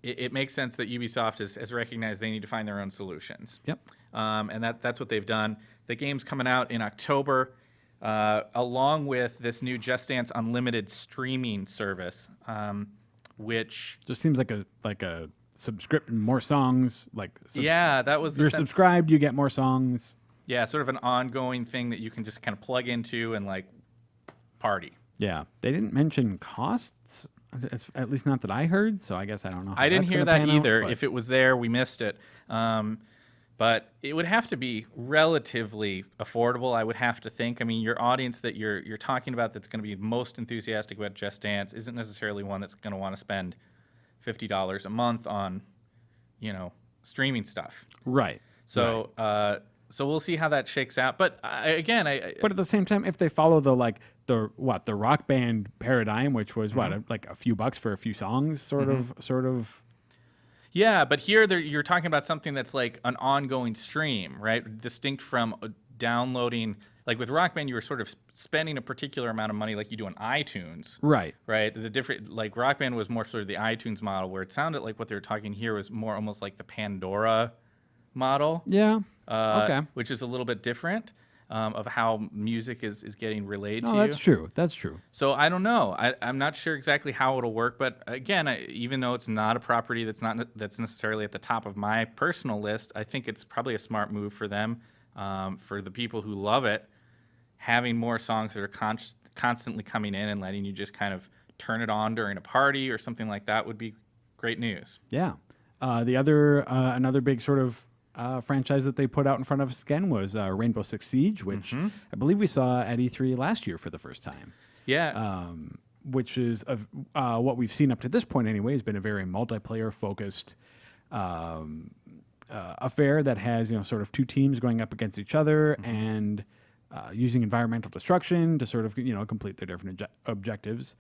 It makes sense that Ubisoft has recognized they need to find their own solutions. Yep. And that's what they've done. The game's coming out in October, along with this new Just Dance Unlimited streaming service, which just seems like a subscription, more songs. Yeah, that was the you're sense. subscribed, you get more songs. Yeah, sort of an ongoing thing that you can just kind of plug into and like party. Yeah, they didn't mention costs, at least not that I heard. So I guess I don't know. How I didn't that's hear gonna that pan out, either. but- If it was there, we missed it. But it would have to be relatively affordable, I would have to think. I mean, your audience that you're talking about that's going to be most enthusiastic about Just Dance isn't necessarily one that's going to want to spend $50 a month on, streaming stuff. Right. So, so we'll see how that shakes out. But again, But at the same time, if they follow the Rock Band paradigm, which was like a few bucks for a few songs, sort of. Yeah, but here you're talking about something that's like an ongoing stream, right? Distinct from downloading. Like with Rock Band, you were sort of spending a particular amount of money, like you do on iTunes. Right. Right. The different, like Rock Band was more sort of the iTunes model, where it sounded like what they were talking here was more almost like the Pandora model. Yeah. Okay. Which is a little bit different of how music is getting relayed to you. That's true. That's true. So I don't know. I'm not sure exactly how it'll work, but again, even though it's not a property that's necessarily at the top of my personal list, I think it's probably a smart move for them, for the people who love it, having more songs that are constantly coming in and letting you just kind of turn it on during a party or something like that would be great news. Yeah. Another big sort of franchise that they put out in front of us again was Rainbow Six Siege, which I believe we saw at E3 last year for the first time. Yeah. Which is what we've seen up to this point anyway has been a very multiplayer focused affair that has sort of two teams going up against each other and using environmental destruction to sort of complete their different objectives.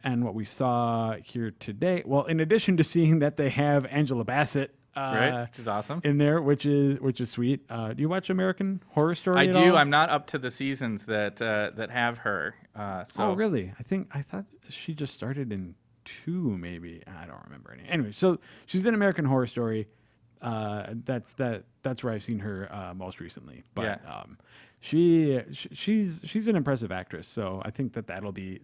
And what we saw here today, well, in addition to seeing that they have Angela Bassett, right, which is awesome, in there, which is sweet. Do you watch American Horror Story? I at do. all? I'm not up to the seasons that have her. Oh, really? I thought she just started in 2, maybe. I don't remember any. Anyway, so she's in American Horror Story. That's where I've seen her most recently. But she's an impressive actress. So I think that'll be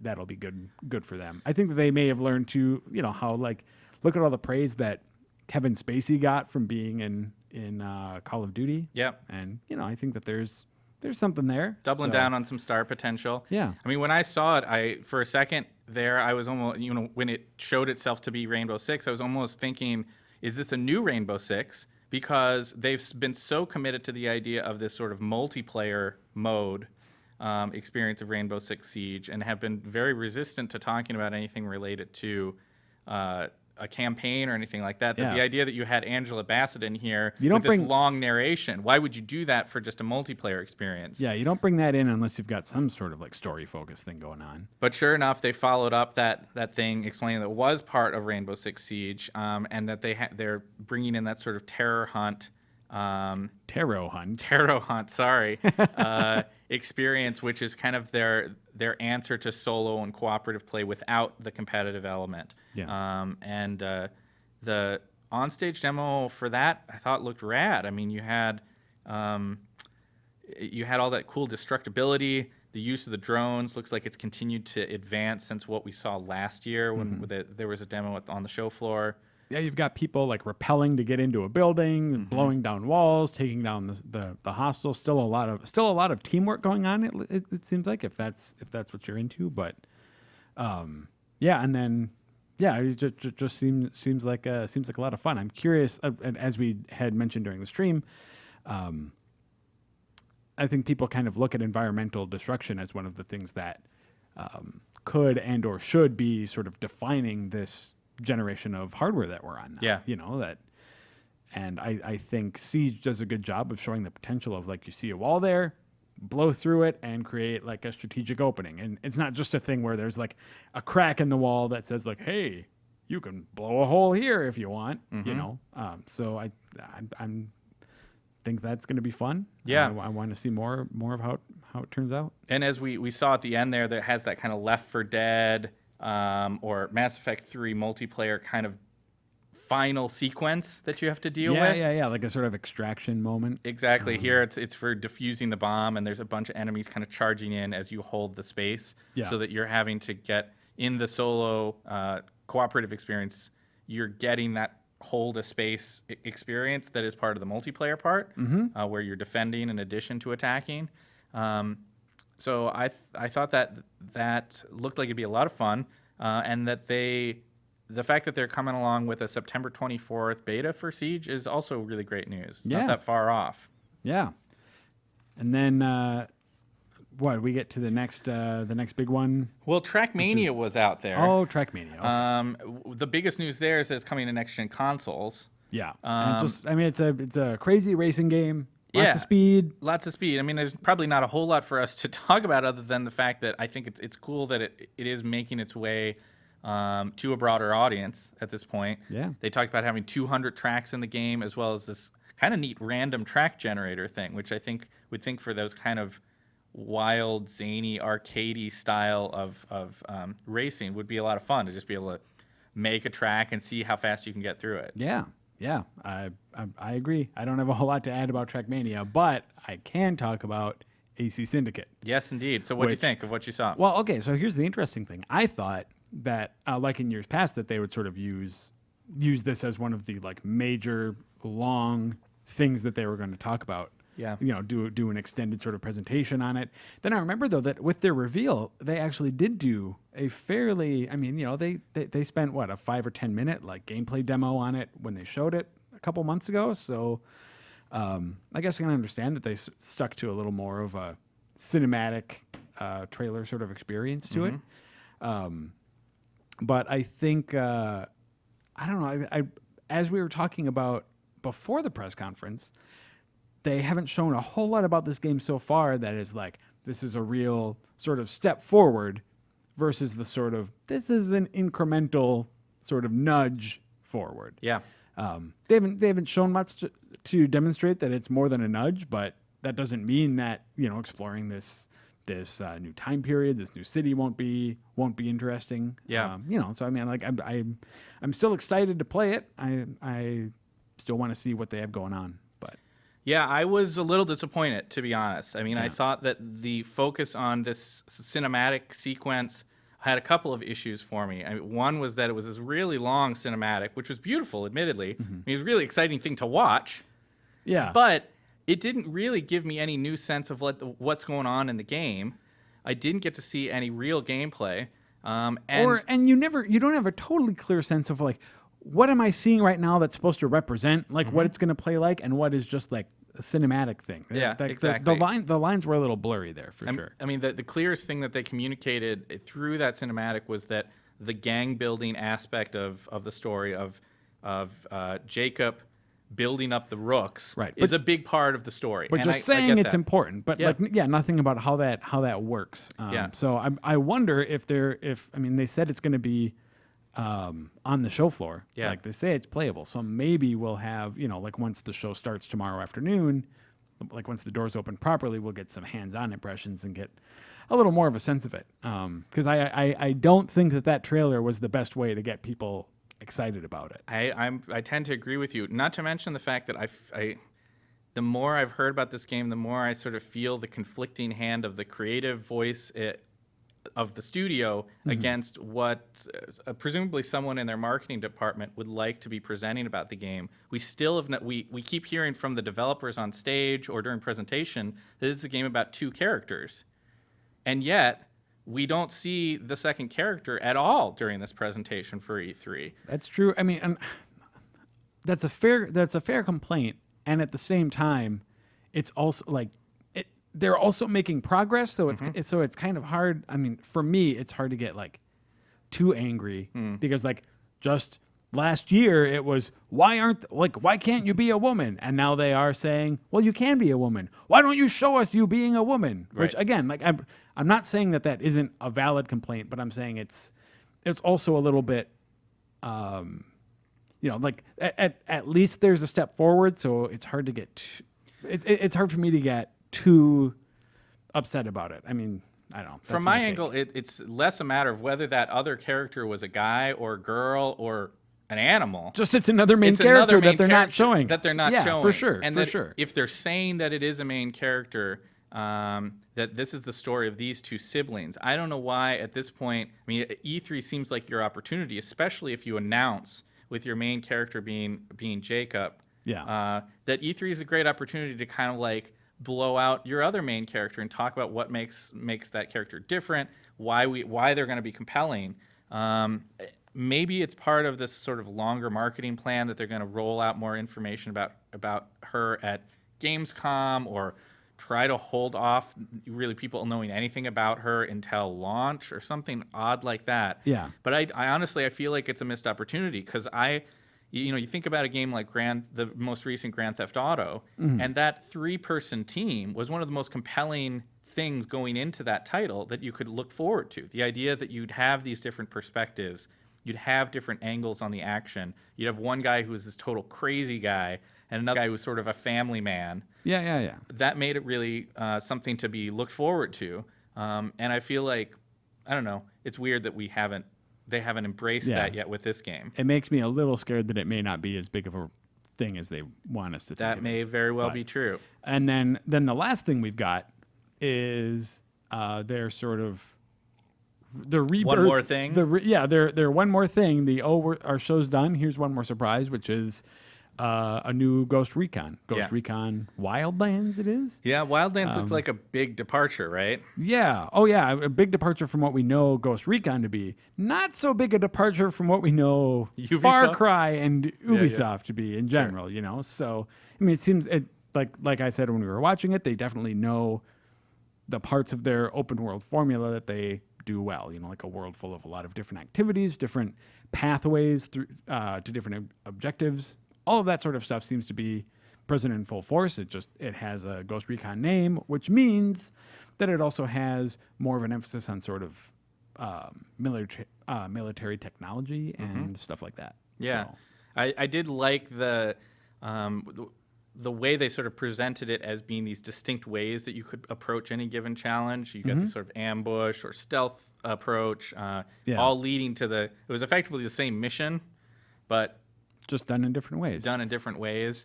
good for them. I think that they may have learned to how look at all the praise that Kevin Spacey got from being in Call of Duty. Yep. And I think that there's something there. Doubling down on some star potential. Yeah. I mean, when I saw it, for a second there, I was almost, when it showed itself to be Rainbow Six, I was almost thinking, is this a new Rainbow Six? Because they've been so committed to the idea of this sort of multiplayer mode experience of Rainbow Six Siege, and have been very resistant to talking about anything related to a campaign or anything like that. Yeah. The idea that you had Angela Bassett in here You don't with this bring- long narration, why would you do that for just a multiplayer experience? Yeah, you don't bring that in unless you've got some sort of story focused thing going on. But sure enough, they followed up that thing explaining that it was part of Rainbow Six Siege, and that they're bringing in that sort of terror hunt. Tarot hunt. Sorry, experience, which is kind of their answer to solo and cooperative play without the competitive element. Yeah. And the onstage demo for that I thought looked rad. I mean, you had all that cool destructibility. The use of the drones looks like it's continued to advance since what we saw last year when there was a demo on the show floor. Yeah, you've got people rappelling to get into a building, and blowing down walls, taking down the hostel. Still a lot of teamwork going on. It seems like if that's what you're into. But and then it just seems like a lot of fun. I'm curious, and as we had mentioned during the stream, I think people kind of look at environmental destruction as one of the things that could and or should be sort of defining this generation of hardware that we're on now. Yeah. And I think Siege does a good job of showing the potential of you see a wall there, blow through it and create a strategic opening. And it's not just a thing where there's a crack in the wall that says hey, you can blow a hole here if you want, so I'm think that's going to be fun. Yeah. I want to see more of how it turns out. And as we saw at the end there, that has that kind of Left 4 Dead or Mass Effect 3 multiplayer kind of final sequence that you have to deal with. Yeah, like a sort of extraction moment. Exactly. Here it's for defusing the bomb, and there's a bunch of enemies kind of charging in as you hold the space, so that you're having to get in the solo cooperative experience. You're getting that hold a space experience that is part of the multiplayer part, where you're defending in addition to attacking. So I thought that looked like it'd be a lot of fun, and that the fact that they're coming along with a September 24th beta for Siege is also really great news. It's not that far off. Yeah. And then we get to the next big one? Well, Trackmania was out there. Oh, Trackmania. Okay. The biggest news there is that it's coming to next-gen consoles. Yeah. It's a crazy racing game. Lots of speed. Lots of speed. I mean, there's probably not a whole lot for us to talk about other than the fact that I think it's cool that it is making its way to a broader audience at this point. Yeah. They talked about having 200 tracks in the game, as well as this kind of neat random track generator thing, which I would think for those kind of wild, zany, arcadey style of racing would be a lot of fun to just be able to make a track and see how fast you can get through it. Yeah, I agree. I don't have a whole lot to add about Trackmania, but I can talk about AC Syndicate. Yes, indeed. So what do you think of what you saw? Well, okay, so here's the interesting thing. I thought that, like in years past, that they would sort of use this as one of the major, long things that they were going to talk about. Yeah. Do an extended sort of presentation on it. Then I remember, though, that with their reveal, they actually did do a fairly, they spent, a 5 or 10 minute gameplay demo on it when they showed it a couple months ago. So I guess I can understand that they stuck to a little more of a cinematic trailer sort of experience to it. But I think, I don't know, as we were talking about before the press conference, they haven't shown a whole lot about this game so far that is like, this is a real sort of step forward versus the sort of, this is an incremental sort of nudge forward. Yeah. They haven't shown much to demonstrate that it's more than a nudge, but that doesn't mean that, you know, exploring this new time period, this new city won't be interesting. Yeah. You know, so I mean, like I'm still excited to play it. I still want to see what they have going on, but. Yeah, I was a little disappointed, to be honest. I mean, I Yeah. thought that the focus on this cinematic sequence had a couple of issues for me. I mean, one was that it was this really long cinematic, which was beautiful, admittedly. I mean, it was a really exciting thing to watch. Yeah. But it didn't really give me any new sense of what's going on in the game. I didn't get to see any real gameplay. And you don't have a totally clear sense of like, what am I seeing right now that's supposed to represent like what it's going to play like, and what is just like a cinematic thing. Yeah, Like, exactly. The lines were a little blurry there for sure. I mean, the clearest thing that they communicated through that cinematic was that the gang building aspect of the story of Jacob building up the Rooks is a big part of the story. But And just I saying get it's that. important, but nothing about how that works. So I wonder if they said it's going to be on the show floor. Yeah. Like they say it's playable. So maybe we'll have, like once the show starts tomorrow afternoon, like once the doors open properly, we'll get some hands-on impressions and get a little more of a sense of it. Because I don't think that trailer was the best way to get people excited about it. I tend to agree with you. Not to mention the fact that the more I've heard about this game, the more I sort of feel the conflicting hand of the creative voice of the studio against what presumably someone in their marketing department would like to be presenting about the game. We still have we keep hearing from the developers on stage or during presentation that this is a game about two characters, and yet we don't see the second character at all during this presentation for E3. That's true. I mean, and that's a fair complaint, and at the same time, it's also like they're also making progress, so it's kind of hard. I mean, for me, it's hard to get like too angry because like just last year it was why can't you be a woman? And now they are saying, well, you can be a woman. Why don't you show us you being a woman? Which again, like I'm not saying that isn't a valid complaint, but I'm saying it's also a little bit like at least there's a step forward, so it's hard to get it's hard for me to get too upset about it. I mean, I don't know. From my angle, it's less a matter of whether that other character was a guy or a girl or an animal. Just it's another main character that they're not showing. That they're not showing. For sure. And for sure. If they're saying that it is a main character, that this is the story of these two siblings, I don't know why at this point. I mean, E3 seems like your opportunity, especially if you announce with your main character being Jacob. Yeah. That E3 is a great opportunity to kind of like blow out your other main character and talk about what makes that character different, why they're going to be compelling. Maybe it's part of this sort of longer marketing plan that they're going to roll out more information about her at Gamescom, or try to hold off really people knowing anything about her until launch or something odd like that. Yeah. But I honestly, I feel like it's a missed opportunity because you think about a game like the most recent Grand Theft Auto, and that 3-person team was one of the most compelling things going into that title that you could look forward to. The idea that you'd have these different perspectives, you'd have different angles on the action. You'd have one guy who was this total crazy guy, and another guy who was sort of a family man. Yeah. That made it really something to be looked forward to. And I feel like, I don't know, it's weird that they haven't embraced that yet with this game. It makes me a little scared that it may not be as big of a thing as they want us to think. That may very well be true. And then the last thing we've got is their sort of the rebirth. One more thing? They're one more thing. Our show's done. Here's one more surprise, which is a new Ghost Recon. Recon Wildlands, it is? Yeah, Wildlands looks like a big departure, right? Yeah. Oh, yeah. A big departure from what we know Ghost Recon to be. Not so big a departure from what we know Ubisoft? Far Cry and Ubisoft to be in general, So, I mean, it seems like I said when we were watching it, they definitely know the parts of their open world formula that they do well. Like a world full of a lot of different activities, different pathways through to different objectives. All of that sort of stuff seems to be present in full force. It has a Ghost Recon name, which means that it also has more of an emphasis on sort of military technology and stuff like that. Yeah, So, I did like the way they sort of presented it as being these distinct ways that you could approach any given challenge. You got this sort of ambush or stealth approach, all leading to it was effectively the same mission, but just done in different ways.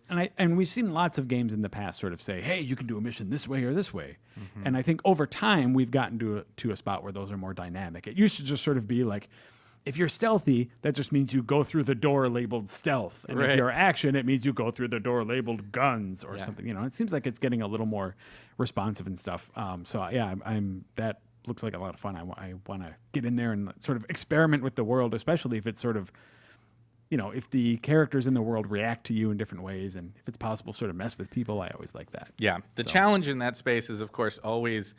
And we've seen lots of games in the past sort of say, hey, you can do a mission this way or this way. And I think over time we've gotten to a spot where those are more dynamic. It used to just sort of be like, if you're stealthy, that just means you go through the door labeled stealth. And if you're action, it means you go through the door labeled guns or something. You know, it seems like it's getting a little more responsive and stuff. That looks like a lot of fun. I want to get in there and sort of experiment with the world, especially if it's sort of, you know, if the characters in the world react to you in different ways, and if it's possible to sort of mess with people, I always like that. Yeah. The challenge in that space is, of course, always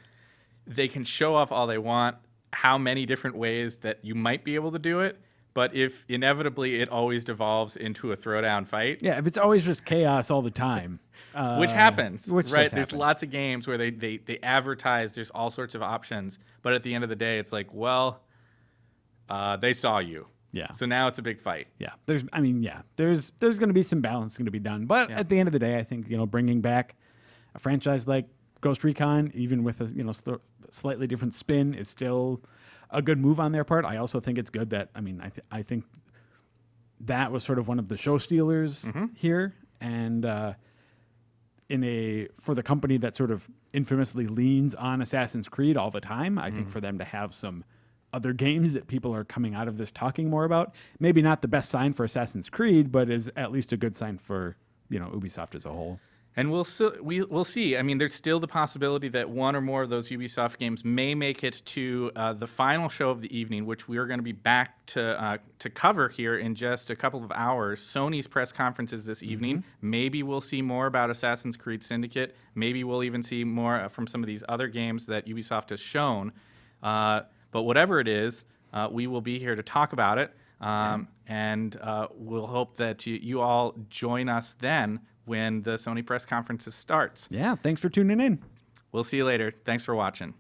they can show off all they want, how many different ways that you might be able to do it. But if inevitably it always devolves into a throwdown fight. Yeah, if it's always just chaos all the time. Which happens, right? There's happen. lots of games where they advertise there's all sorts of options. But at the end of the day, it's like, well, they saw you. Yeah. So now it's a big fight. Yeah. There's going to be some balance going to be done. But at the end of the day, I think, you know, bringing back a franchise like Ghost Recon, even with a slightly different spin, is still a good move on their part. I also think it's good that, I think that was sort of one of the show stealers here. And for the company that sort of infamously leans on Assassin's Creed all the time, I think for them to have some other games that people are coming out of this talking more about, maybe not the best sign for Assassin's Creed, but is at least a good sign for, you know, Ubisoft as a whole. And we'll see. I mean, there's still the possibility that one or more of those Ubisoft games may make it to the final show of the evening, which we are going to be back to cover here in just a couple of hours. Sony's press conferences this evening. Maybe we'll see more about Assassin's Creed Syndicate. Maybe we'll even see more from some of these other games that Ubisoft has shown. But whatever it is, we will be here to talk about it. And we'll hope that you all join us then when the Sony press conferences starts. Yeah, thanks for tuning in. We'll see you later. Thanks for watching.